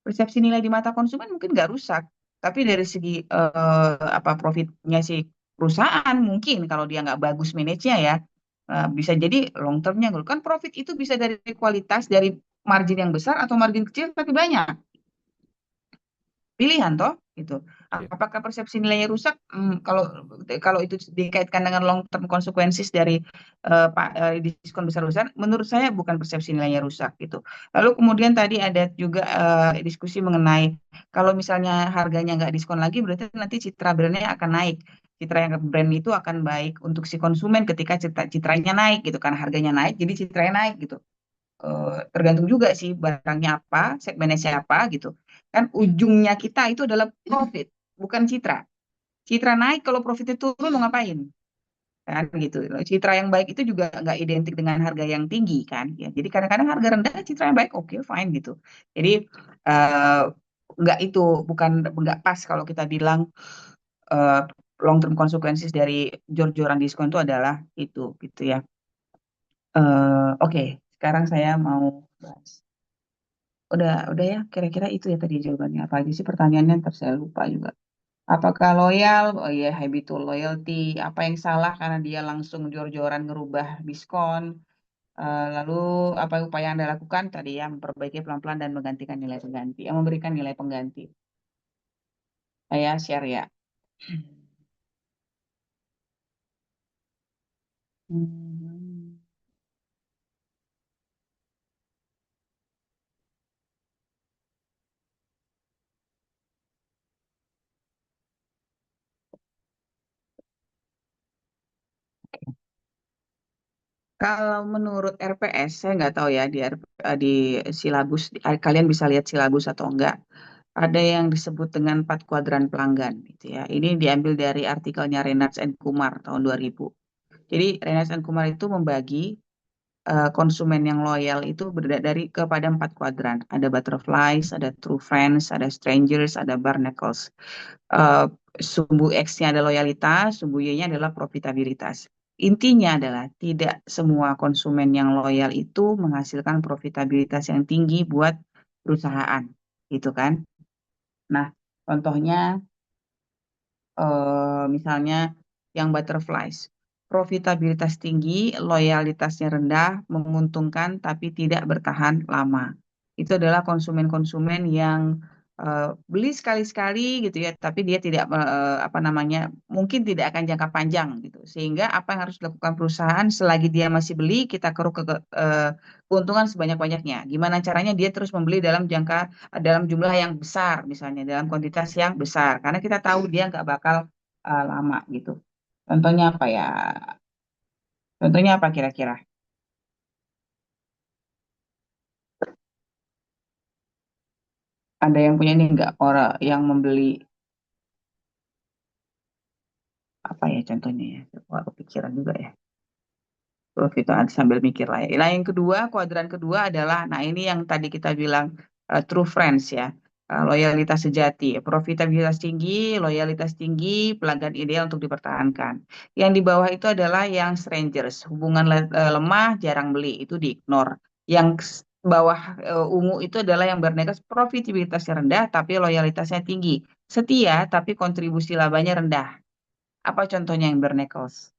Persepsi nilai di mata konsumen mungkin nggak rusak, tapi dari segi apa profitnya si perusahaan mungkin kalau dia nggak bagus manage-nya ya bisa jadi long term-nya kan profit itu bisa dari kualitas dari margin yang besar atau margin kecil tapi banyak pilihan toh gitu. Ya. Apakah persepsi nilainya rusak? Kalau kalau itu dikaitkan dengan long term consequences dari diskon besar-besar, menurut saya bukan persepsi nilainya rusak gitu. Lalu kemudian tadi ada juga diskusi mengenai kalau misalnya harganya nggak diskon lagi, berarti nanti citra brandnya akan naik. Citra yang brand itu akan baik untuk si konsumen ketika citranya naik gitu kan, harganya naik, jadi citranya naik gitu. Tergantung juga sih barangnya apa, segmennya siapa gitu. Kan ujungnya kita itu adalah profit, bukan citra. Citra naik kalau profitnya turun mau ngapain? Kan gitu. Citra yang baik itu juga nggak identik dengan harga yang tinggi kan. Ya, jadi kadang-kadang harga rendah citra yang baik oke fine gitu. Jadi eh, nggak itu bukan nggak pas kalau kita bilang eh, long term consequences dari jor-joran diskon itu adalah itu gitu ya. Oke, sekarang saya mau bahas. Udah ya, kira-kira itu ya tadi jawabannya. Apa aja sih pertanyaannya? Ntar saya lupa juga. Apakah loyal? Oh iya, habitual loyalty. Apa yang salah karena dia langsung jor-joran ngerubah diskon? Lalu apa upaya yang Anda lakukan? Tadi ya, memperbaiki pelan-pelan dan menggantikan nilai pengganti. Memberikan nilai pengganti. Saya share ya. Hmm. Kalau menurut RPS, saya nggak tahu ya di silabus, kalian bisa lihat silabus atau enggak. Ada yang disebut dengan 4 kuadran pelanggan gitu ya. Ini diambil dari artikelnya Renats and Kumar tahun 2000. Jadi Renats and Kumar itu membagi konsumen yang loyal itu dari kepada 4 kuadran. Ada butterflies, ada true friends, ada strangers, ada barnacles. Eh, Sumbu X-nya ada loyalitas, sumbu Y-nya adalah profitabilitas. Intinya adalah tidak semua konsumen yang loyal itu menghasilkan profitabilitas yang tinggi buat perusahaan, gitu kan? Nah, contohnya misalnya yang butterflies. Profitabilitas tinggi, loyalitasnya rendah, menguntungkan tapi tidak bertahan lama. Itu adalah konsumen-konsumen yang beli sekali-sekali gitu ya, tapi dia tidak apa namanya, mungkin tidak akan jangka panjang gitu. Sehingga apa yang harus dilakukan perusahaan selagi dia masih beli, kita keruk keuntungan sebanyak-banyaknya. Gimana caranya dia terus membeli dalam jumlah yang besar, misalnya dalam kuantitas yang besar, karena kita tahu dia nggak bakal lama gitu. Contohnya apa ya? Contohnya apa kira-kira? Ada yang punya ini nggak orang yang membeli apa ya contohnya ya? Wah, kepikiran juga ya. Terus kita sambil mikir lah ya. Nah, yang kedua, kuadran kedua adalah, nah ini yang tadi kita bilang true friends ya. Loyalitas sejati, profitabilitas tinggi, loyalitas tinggi, pelanggan ideal untuk dipertahankan. Yang di bawah itu adalah yang strangers, hubungan lemah, jarang beli, itu di-ignore. Yang bawah ungu itu adalah yang bernegas, profitabilitasnya rendah, tapi loyalitasnya tinggi. Setia, tapi kontribusi labanya rendah. Apa contohnya yang bernekos?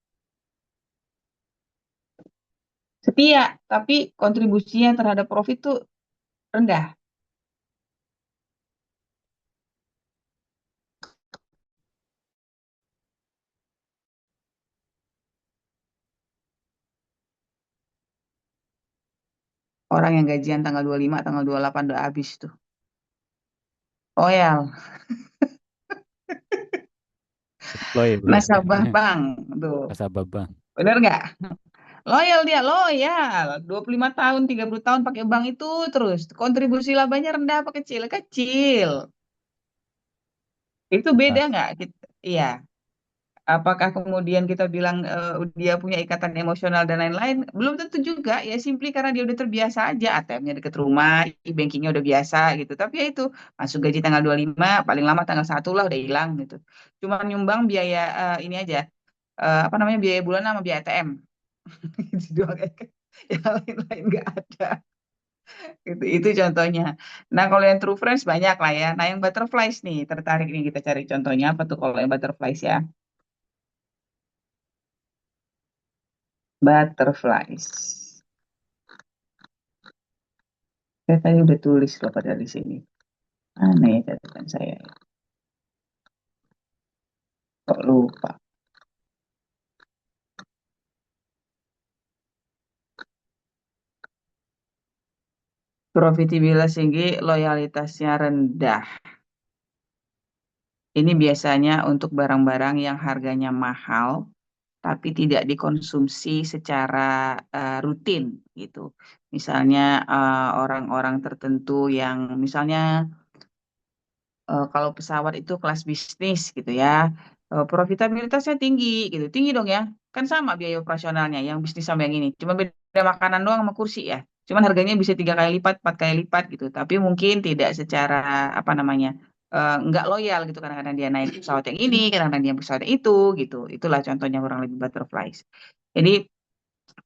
Setia, tapi kontribusinya terhadap profit tuh rendah. Orang yang gajian tanggal 25, tanggal 28 udah habis tuh. Loyal. Loyal. Nasabah bank. Tuh. Nasabah bank. Bener nggak? Loyal dia, loyal. 25 tahun, 30 tahun pakai bank itu terus. Kontribusi labanya rendah apa kecil? Kecil. Itu beda Ah, nggak? Iya. Apakah kemudian kita bilang dia punya ikatan emosional dan lain-lain? Belum tentu juga ya, simply karena dia udah terbiasa aja, ATM-nya deket rumah, e-bankingnya udah biasa gitu. Tapi ya itu, masuk gaji tanggal 25, paling lama tanggal 1 lah udah hilang gitu. Cuma nyumbang biaya ini aja, apa namanya, biaya bulanan sama biaya ATM. Itu doang ya. Yang lain-lain nggak ada. Itu contohnya. Nah, kalau yang true friends banyak lah ya. Nah, yang butterflies nih, tertarik nih kita cari contohnya apa tuh kalau yang butterflies ya. Butterflies. Saya tadi udah tulis loh pada di sini. Mana ya catatan saya? Kok lupa? Profitabilitas tinggi, loyalitasnya rendah. Ini biasanya untuk barang-barang yang harganya mahal, tapi tidak dikonsumsi secara rutin gitu. Misalnya orang-orang tertentu yang misalnya kalau pesawat itu kelas bisnis gitu ya, profitabilitasnya tinggi gitu, tinggi dong ya, kan sama biaya operasionalnya yang bisnis sama yang ini, cuma beda makanan doang sama kursi ya, cuman harganya bisa 3 kali lipat, 4 kali lipat gitu, tapi mungkin tidak secara apa namanya, nggak loyal gitu, kadang-kadang dia naik pesawat yang ini, kadang-kadang dia pesawat yang itu gitu, itulah contohnya kurang lebih butterflies. Jadi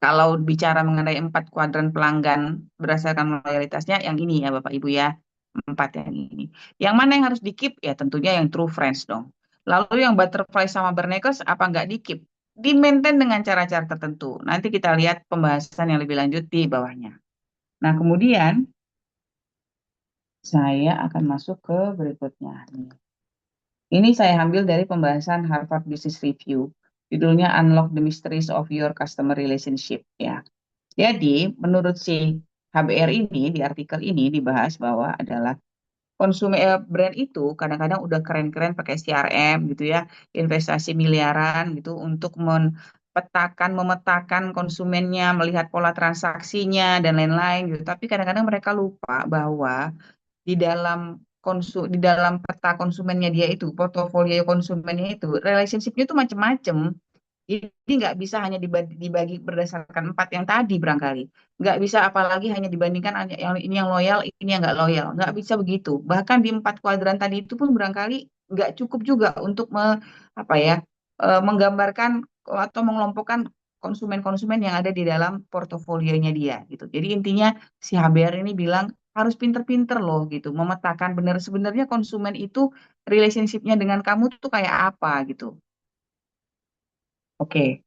kalau bicara mengenai 4 kuadran pelanggan berdasarkan loyalitasnya, yang ini ya Bapak Ibu ya, 4 yang ini. Yang mana yang harus di-keep? Ya tentunya yang true friends dong. Lalu yang butterfly sama burnakers apa nggak di-keep? Di-maintain dengan cara-cara tertentu. Nanti kita lihat pembahasan yang lebih lanjut di bawahnya. Nah, kemudian saya akan masuk ke berikutnya. Ini saya ambil dari pembahasan Harvard Business Review. Judulnya Unlock the Mysteries of Your Customer Relationship ya. Jadi, menurut si HBR ini, di artikel ini dibahas bahwa adalah konsumen brand itu kadang-kadang udah keren-keren pakai CRM gitu ya, investasi miliaran gitu untuk memetakan konsumennya, melihat pola transaksinya dan lain-lain gitu. Tapi kadang-kadang mereka lupa bahwa di dalam peta konsumennya dia itu, portofolio konsumennya itu, relationship-nya itu macam-macam. Jadi nggak bisa hanya dibagi berdasarkan 4 yang tadi barangkali. Nggak bisa apalagi hanya dibandingkan yang ini yang loyal, ini yang nggak loyal. Nggak bisa begitu. Bahkan di 4 kuadran tadi itu pun barangkali nggak cukup juga untuk apa ya, menggambarkan atau mengelompokkan konsumen-konsumen yang ada di dalam portofolionya dia gitu. Jadi intinya si HBR ini bilang harus pinter-pinter loh gitu, memetakan benar sebenarnya konsumen itu relationship-nya dengan kamu tuh kayak apa gitu. Oke.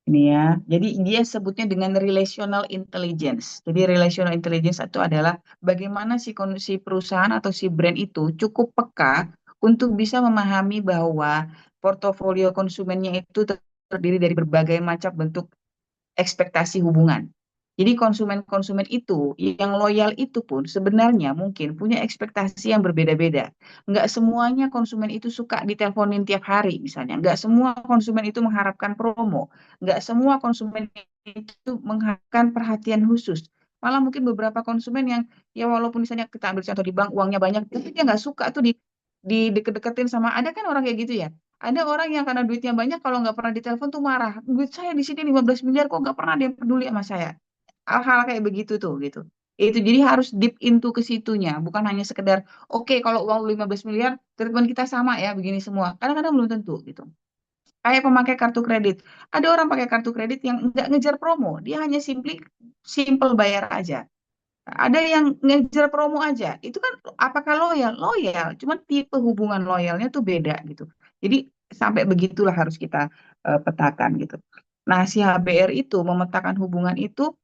Ini ya. Jadi dia sebutnya dengan relational intelligence. Jadi relational intelligence itu adalah bagaimana si perusahaan atau si brand itu cukup peka untuk bisa memahami bahwa portofolio konsumennya itu terdiri dari berbagai macam bentuk ekspektasi hubungan. Jadi konsumen-konsumen itu yang loyal itu pun sebenarnya mungkin punya ekspektasi yang berbeda-beda. Nggak semuanya konsumen itu suka diteleponin tiap hari misalnya. Nggak semua konsumen itu mengharapkan promo. Nggak semua konsumen itu mengharapkan perhatian khusus. Malah mungkin beberapa konsumen yang ya walaupun misalnya kita ambil contoh di bank uangnya banyak, tapi dia nggak suka tuh di deket-deketin sama, ada kan orang kayak gitu ya. Ada orang yang karena duitnya banyak kalau nggak pernah ditelepon tuh marah. Duit saya di sini 15 miliar kok nggak pernah dia peduli sama saya. Hal-hal kayak begitu tuh gitu. Itu jadi harus deep into ke situnya, bukan hanya sekedar oke kalau uang 15 miliar treatment kita sama ya begini semua. Kadang-kadang belum tentu gitu. Kayak pemakai kartu kredit. Ada orang pakai kartu kredit yang nggak ngejar promo, dia hanya simple bayar aja. Ada yang ngejar promo aja. Itu kan apakah loyal? Loyal, cuman tipe hubungan loyalnya tuh beda gitu. Jadi sampai begitulah harus kita petakan gitu. Nah, si HBR itu memetakan hubungan itu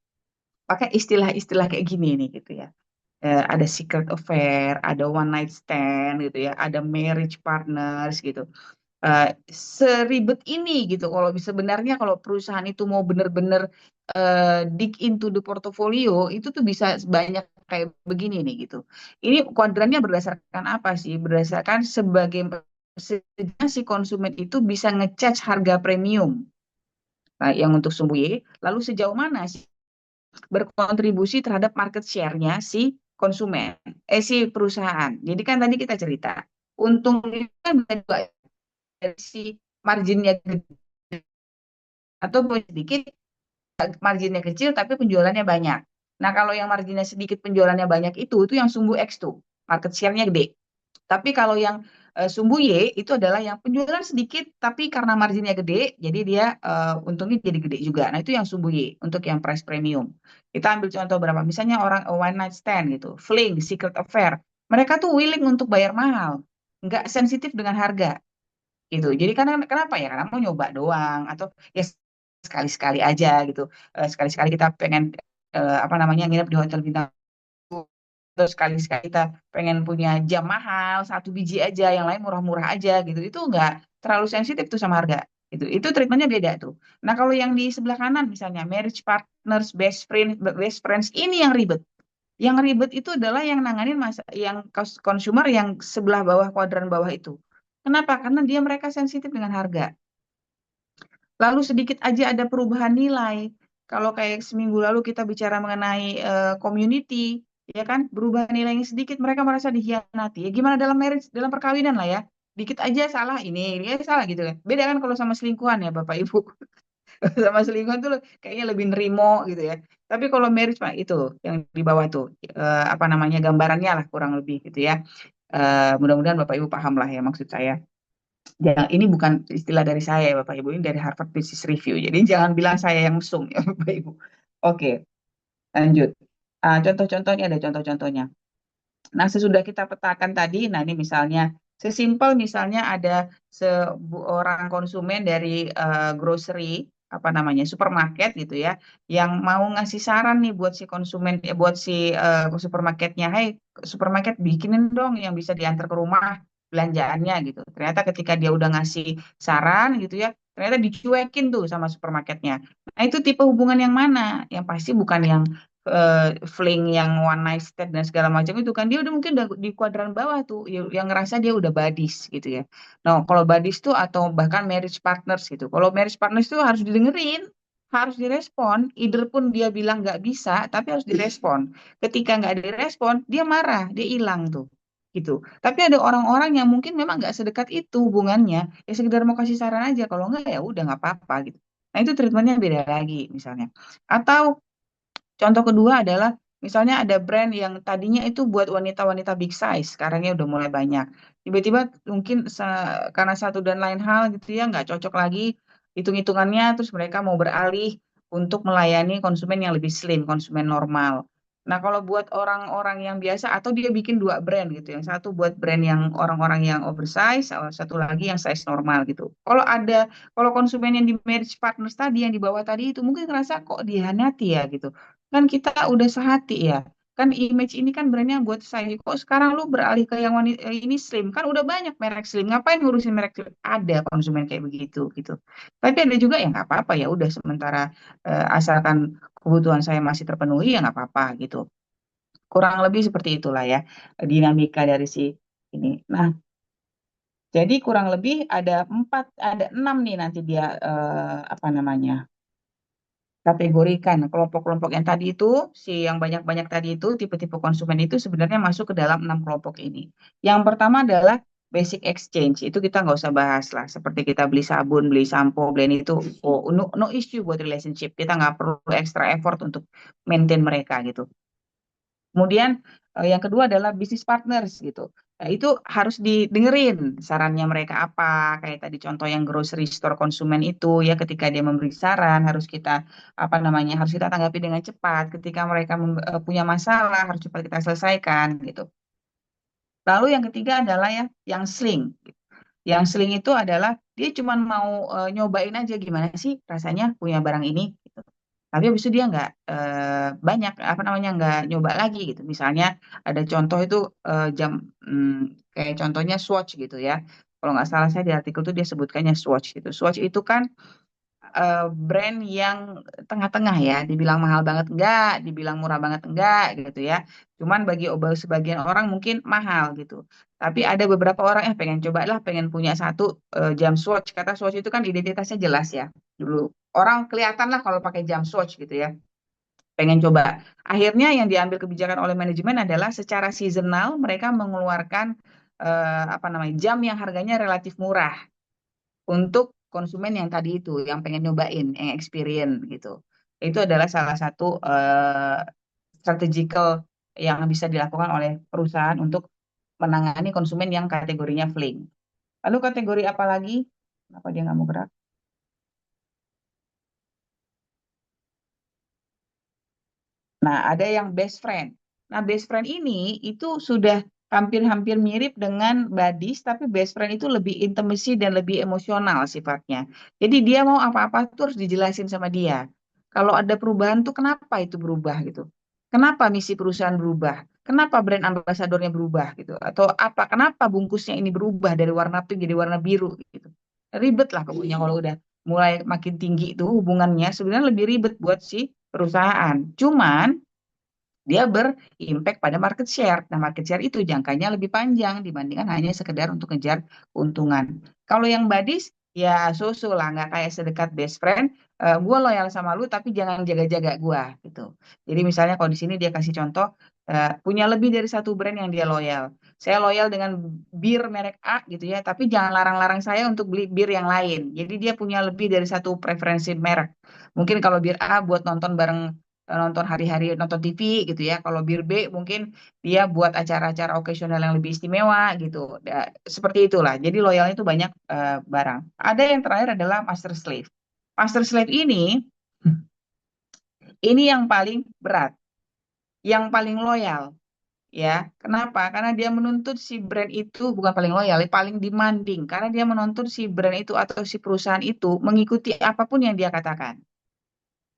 pakai istilah-istilah kayak gini nih gitu ya. Ada secret affair, ada one night stand gitu ya, ada marriage partners gitu. Seribet ini gitu. Kalau sebenarnya kalau perusahaan itu mau benar-benar dig into the portfolio itu tuh bisa banyak kayak begini nih gitu. Ini kuadrannya berdasarkan apa sih? Berdasarkan sebagai si konsumen itu bisa ngecharge harga premium Nah, yang untuk sumbu Y, lalu sejauh mana sih berkontribusi terhadap market share-nya si konsumen, si perusahaan. Jadi kan tadi kita cerita, untung itu kan bisa dua, dari si marginnya gede atau sedikit, marginnya kecil tapi penjualannya banyak. Nah, kalau yang marginnya sedikit penjualannya banyak itu yang sumbu X tuh, market share-nya gede. Tapi kalau yang sumbu Y itu adalah yang penjualan sedikit tapi karena marginnya gede, jadi dia untungnya jadi gede juga. Nah, itu yang sumbu Y untuk yang price premium. Kita ambil contoh berapa? Misalnya orang one night stand gitu, fling, secret affair. Mereka tuh willing untuk bayar mahal, nggak sensitif dengan harga gitu. Jadi karena kenapa ya? Karena mau nyoba doang atau ya sekali-sekali aja gitu. Sekali-sekali kita pengen apa namanya nginep di hotel bintang, terus sekali-sekali kita pengen punya jam mahal satu biji aja, yang lain murah-murah aja gitu. Itu nggak terlalu sensitif tuh sama harga. Itu treatmentnya beda tuh. Nah, kalau yang di sebelah kanan misalnya marriage partners, best friends ini yang ribet. Yang ribet itu adalah yang nanganin yang consumer yang sebelah bawah, kuadran bawah itu. Kenapa? Karena mereka sensitif dengan harga. Lalu sedikit aja ada perubahan nilai. Kalau kayak seminggu lalu kita bicara mengenai community, ya kan, berubah nilainya sedikit, mereka merasa dikhianati. Ya gimana dalam marriage, dalam perkawinan lah ya. Dikit aja salah ini ya salah gitu kan. Beda kan kalau sama selingkuhan ya Bapak Ibu. Sama selingkuhan tuh kayaknya lebih nerimo gitu ya. Tapi kalau marriage Pak itu yang di bawah tuh apa namanya gambarannya lah kurang lebih gitu ya. Mudah-mudahan Bapak Ibu paham lah ya maksud saya. Jangan, ini bukan istilah dari saya ya Bapak Ibu, ini dari Harvard Business Review. Jadi jangan bilang saya yang mesum ya Bapak Ibu. Oke, lanjut. Contoh-contohnya ada contoh-contohnya. Nah, sesudah kita petakan tadi, nah ini misalnya sesimpel misalnya ada seorang konsumen dari grocery apa namanya supermarket gitu ya, yang mau ngasih saran nih buat si konsumen, buat si supermarketnya, hey supermarket bikinin dong yang bisa diantar ke rumah belanjaannya gitu. Ternyata ketika dia udah ngasih saran gitu ya, ternyata dicuekin tuh sama supermarketnya. Nah, itu tipe hubungan yang mana? Yang pasti bukan yang fling, yang one night stand dan segala macam itu kan, dia udah mungkin udah di kuadran bawah tuh yang ngerasa dia udah badis gitu ya. Nah, kalau badis tuh atau bahkan marriage partners gitu. Kalau marriage partners tuh harus didengerin, harus direspon. Either pun dia bilang nggak bisa, tapi harus direspon. Ketika nggak direspon, dia marah, dia hilang tuh gitu. Tapi ada orang-orang yang mungkin memang nggak sedekat itu hubungannya, ya sekedar mau kasih saran aja. Kalau nggak ya udah nggak apa-apa gitu. Nah, itu treatmentnya beda lagi misalnya. Atau contoh kedua adalah misalnya ada brand yang tadinya itu buat wanita-wanita big size, sekarangnya udah mulai banyak. Tiba-tiba mungkin karena satu dan lain hal gitu ya nggak cocok lagi hitung-hitungannya, terus mereka mau beralih untuk melayani konsumen yang lebih slim, konsumen normal. Nah, kalau buat orang-orang yang biasa atau dia bikin dua brand gitu, yang satu buat brand yang orang-orang yang oversize, satu lagi yang size normal gitu. Kalau konsumen yang di marriage partners tadi, yang di bawah tadi itu mungkin ngerasa kok dihianati ya gitu. Kan kita udah sehati ya. Kan image ini kan brandnya buat saya. Kok sekarang lu beralih ke yang wanita ini slim? Kan udah banyak merek slim. Ngapain ngurusin merek slim? Ada konsumen kayak begitu gitu. Tapi ada juga yang nggak apa-apa ya. Udah sementara asalkan kebutuhan saya masih terpenuhi ya nggak apa-apa gitu. Kurang lebih seperti itulah ya dinamika dari si ini. Nah, jadi kurang lebih ada 6 nih nanti dia apa namanya kategorikan kelompok-kelompok yang tadi itu, si yang banyak-banyak tadi itu, tipe-tipe konsumen itu sebenarnya masuk ke dalam 6 kelompok ini. Yang pertama adalah basic exchange, itu kita nggak usah bahas lah, seperti kita beli sabun, beli sampo, beli ini itu, oh, no issue buat relationship, kita nggak perlu extra effort untuk maintain mereka gitu. Kemudian yang kedua adalah business partners gitu. Nah, itu harus didengerin sarannya mereka apa. Kayak tadi contoh yang grocery store konsumen itu ya, ketika dia memberi saran harus kita apa namanya harus kita tanggapi dengan cepat. Ketika mereka punya masalah harus cepat kita selesaikan gitu. Lalu yang ketiga adalah ya yang sling. Yang sling itu adalah dia cuma mau nyobain aja gimana sih rasanya punya barang ini gitu. Tapi habis itu dia nggak banyak apa namanya nggak nyoba lagi gitu. Misalnya ada contoh itu kayak contohnya Swatch gitu ya. Kalau nggak salah saya di artikel itu dia sebutkannya Swatch gitu. Swatch itu kan brand yang tengah-tengah ya, dibilang mahal banget enggak, dibilang murah banget enggak gitu ya. Cuman bagi sebagian orang mungkin mahal gitu. Tapi ada beberapa orang pengen coba lah, pengen punya satu jam Swatch. Kata Swatch itu kan identitasnya jelas ya. dulu. Orang kelihatan lah kalau pakai jam swatch gitu ya, pengen coba. Akhirnya yang diambil kebijakan oleh manajemen adalah secara seasonal mereka mengeluarkan apa namanya jam yang harganya relatif murah untuk konsumen yang tadi itu, yang pengen nyobain, yang experience gitu. Itu adalah salah satu strategical yang bisa dilakukan oleh perusahaan untuk menangani konsumen yang kategorinya fling. Lalu kategori apa lagi? Kenapa dia nggak mau gerak? Nah, ada yang best friend. Nah, best friend ini itu sudah hampir-hampir mirip dengan buddies, tapi best friend itu lebih intimacy dan lebih emosional sifatnya. Jadi dia mau apa-apa tuh harus dijelasin sama dia. Kalau ada perubahan tuh kenapa itu berubah gitu? Kenapa misi perusahaan berubah? Kenapa brand ambasadornya berubah gitu? Atau apa? Kenapa bungkusnya ini berubah dari warna pink jadi warna biru gitu? Ribet lah pokoknya kalau udah mulai makin tinggi itu hubungannya sebenarnya lebih ribet buat si perusahaan. Cuman dia berimpact pada market share. Nah, market share itu jangkanya lebih panjang dibandingkan hanya sekedar untuk ngejar keuntungan. Kalau yang buddies, ya so-so lah, nggak kayak sedekat best friend. Gue loyal sama lu, tapi jangan jaga-jaga gue, gitu. Jadi misalnya kalau di sini dia kasih contoh, punya lebih dari satu brand yang dia loyal. Saya loyal dengan bir merek A gitu ya, tapi jangan larang-larang saya untuk beli bir yang lain. Jadi dia punya lebih dari satu preferensi merek. Mungkin kalau bir A buat nonton bareng nonton hari-hari nonton TV gitu ya. Kalau bir B mungkin dia buat acara-acara okasional yang lebih istimewa gitu. Seperti itulah. Jadi loyalnya itu banyak barang. Ada yang terakhir adalah master slave. Master slave ini yang paling berat, yang paling loyal ya. Kenapa? Karena dia menuntut si brand itu bukan paling loyal, paling demanding karena dia menuntut si brand itu atau si perusahaan itu mengikuti apapun yang dia katakan.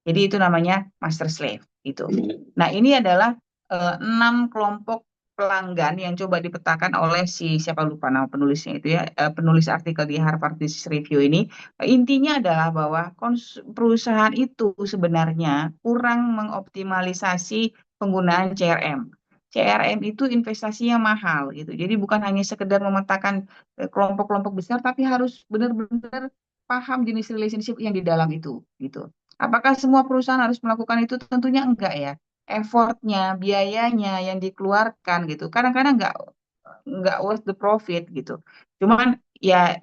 Jadi itu namanya master slave gitu. Nah, ini adalah 6 kelompok pelanggan yang coba dipetakan oleh si siapa lupa nama penulisnya itu ya, penulis artikel di Harvard Business Review ini. Intinya adalah bahwa perusahaan itu sebenarnya kurang mengoptimalisasi penggunaan CRM. CRM itu investasinya mahal gitu. Jadi bukan hanya sekedar memetakan kelompok-kelompok besar, tapi harus benar-benar paham jenis relationship yang di dalam itu gitu. Apakah semua perusahaan harus melakukan itu? Tentunya enggak ya. Effortnya, biayanya yang dikeluarkan gitu. Kadang-kadang enggak worth the profit gitu. Cuman ya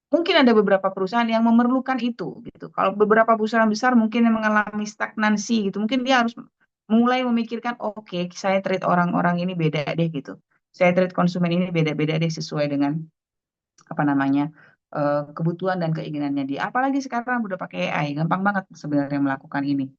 mungkin ada beberapa perusahaan yang memerlukan itu gitu. Kalau beberapa perusahaan besar mungkin yang mengalami stagnansi gitu. Mungkin dia harus mulai memikirkan, oke, saya treat orang-orang ini beda deh gitu. Saya treat konsumen ini beda-beda deh sesuai dengan apa namanya kebutuhan dan keinginannya dia. Apalagi sekarang udah pakai AI, gampang banget sebenarnya melakukan ini.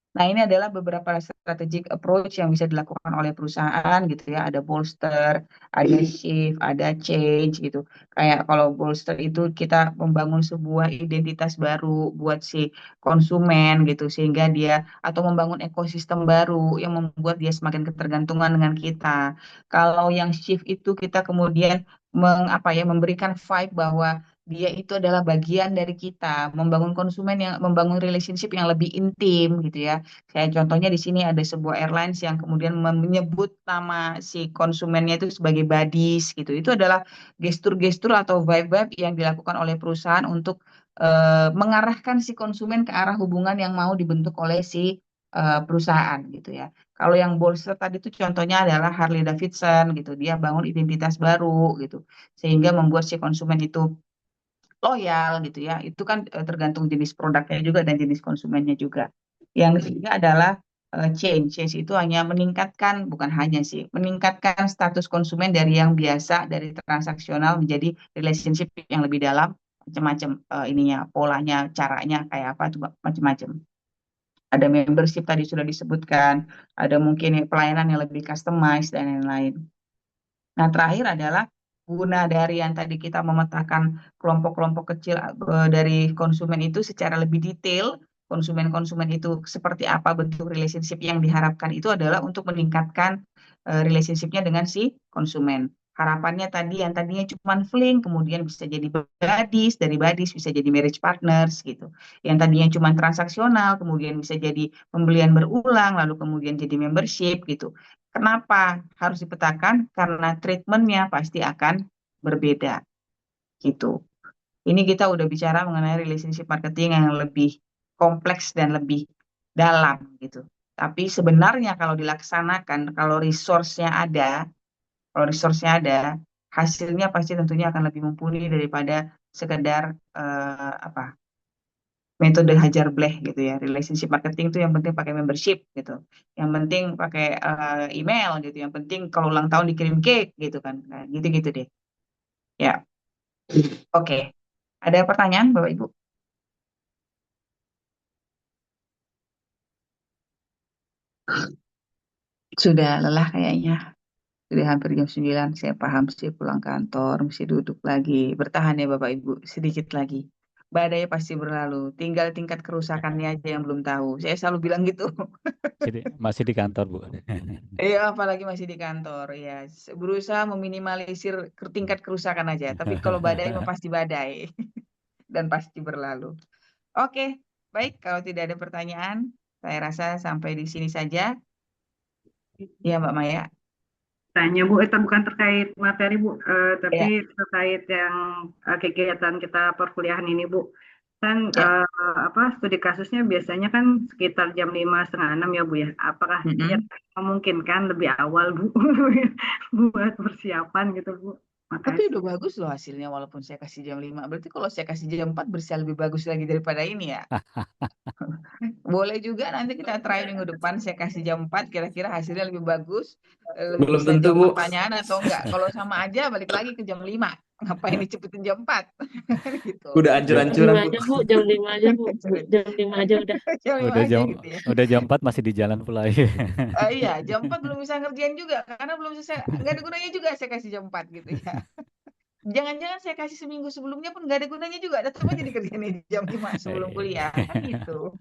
Nah, ini adalah beberapa strategic approach yang bisa dilakukan oleh perusahaan gitu ya. Ada bolster, ada shift, ada change gitu. Kayak kalau bolster itu kita membangun sebuah identitas baru buat si konsumen gitu sehingga dia atau membangun ekosistem baru yang membuat dia semakin ketergantungan dengan kita. Kalau yang shift itu kita kemudian memberikan vibe bahwa dia itu adalah bagian dari kita, membangun relationship yang lebih intim gitu ya. Kayak contohnya di sini ada sebuah airlines yang kemudian menyebut nama si konsumennya itu sebagai buddies gitu. Itu adalah gestur-gestur atau vibe-vibe yang dilakukan oleh perusahaan untuk mengarahkan si konsumen ke arah hubungan yang mau dibentuk oleh si perusahaan gitu ya. Kalau yang Bolster tadi itu contohnya adalah Harley Davidson gitu. Dia bangun identitas baru gitu. Sehingga membuat si konsumen itu loyal gitu ya. Itu kan tergantung jenis produknya juga dan jenis konsumennya juga. Yang ketiga adalah change. Change itu hanya meningkatkan, bukan hanya sih, meningkatkan status konsumen dari yang biasa, dari transaksional menjadi relationship yang lebih dalam, macam-macam ininya, polanya, caranya kayak apa, coba macam-macam. Ada membership tadi sudah disebutkan, ada mungkin pelayanan yang lebih customized dan lain-lain. Nah, terakhir adalah guna dari yang tadi kita memetakan kelompok-kelompok kecil dari konsumen itu secara lebih detail, konsumen-konsumen itu seperti apa bentuk relationship yang diharapkan itu adalah untuk meningkatkan relationship-nya dengan si konsumen. Harapannya tadi yang tadinya cuma fling, kemudian bisa jadi buddies, dari buddies bisa jadi marriage partners gitu. Yang tadinya cuma transaksional, kemudian bisa jadi pembelian berulang, lalu kemudian jadi membership gitu. Kenapa harus dipetakan? Karena treatmentnya pasti akan berbeda gitu. Ini kita udah bicara mengenai relationship marketing yang lebih kompleks dan lebih dalam gitu. Tapi sebenarnya kalau dilaksanakan, kalau resource-nya ada, hasilnya pasti tentunya akan lebih mumpuni daripada sekedar apa metode hajar bleh gitu ya. Relationship marketing itu yang penting pakai membership gitu. Yang penting pakai email gitu. Yang penting kalau ulang tahun dikirim cake gitu kan. Nah, gitu-gitu deh. Ya, oke. Ada pertanyaan Bapak Ibu? Sudah lelah kayaknya. Sudah hampir jam 9. Saya paham sih pulang kantor, mesti duduk lagi. Bertahan ya Bapak Ibu, sedikit lagi. Badai pasti berlalu. Tinggal tingkat kerusakannya aja yang belum tahu. Saya selalu bilang gitu. Masih di kantor, Bu. Iya, apalagi masih di kantor. Ya, berusaha meminimalisir tingkat kerusakan aja. Tapi kalau badai mah pasti badai dan pasti berlalu. Oke, baik. Kalau tidak ada pertanyaan, saya rasa sampai di sini saja. Ya, Mbak Maya. Tanya Bu, itu bukan terkait materi Bu, tapi Ya, terkait yang kegiatan kita perkuliahan ini Bu. Kan ya. studi kasusnya biasanya kan sekitar jam 5:30 ya Bu ya. Apakah ya Mm-mm. memungkinkan lebih awal Bu buat persiapan gitu Bu? Tapi Makasih. udah bagus loh hasilnya walaupun saya kasih jam 5. Berarti kalau saya kasih jam 4 bisa lebih bagus lagi daripada ini ya. Boleh juga nanti kita try minggu depan saya kasih jam 4 kira-kira hasilnya lebih bagus, lebih Belum bisa tentu, jawab Bu. pertanyaan atau enggak. Kalau sama aja balik lagi ke jam 5. Ngapain dicepetin jam 4? Gitu. Udah Jam Jam ancur-ancuran, 5 Bu. aja, Bu. Jam 5 aja, Bu. Jam 5 aja udah. Jam 5 udah aja jam gitu ya. udah jam 4 masih di jalan pula ya. Iya, jam 4 belum bisa ngerjain juga karena belum selesai, nggak ada gunanya juga saya kasih jam 4 gitu ya. Jangan-jangan saya kasih seminggu sebelumnya pun nggak ada gunanya juga, tetap aja dikerjain di jam 5 sebelum kuliah, kan gitu.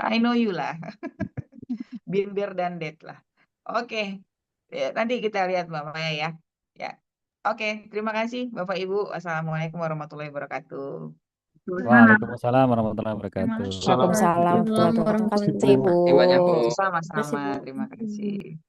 I know you lah, Binder dan Dad lah. Oke, ya, nanti kita lihat Mbak Maya ya. Ya, oke, terima kasih Bapak Ibu. Wassalamualaikum warahmatullahi wabarakatuh. Waalaikumsalam warahmatullahi wabarakatuh. Waalaikumsalam warahmatullahi wabarakatuh. Terima kasih, Bu. Sama-sama, Terima kasih, Bu. terima kasih.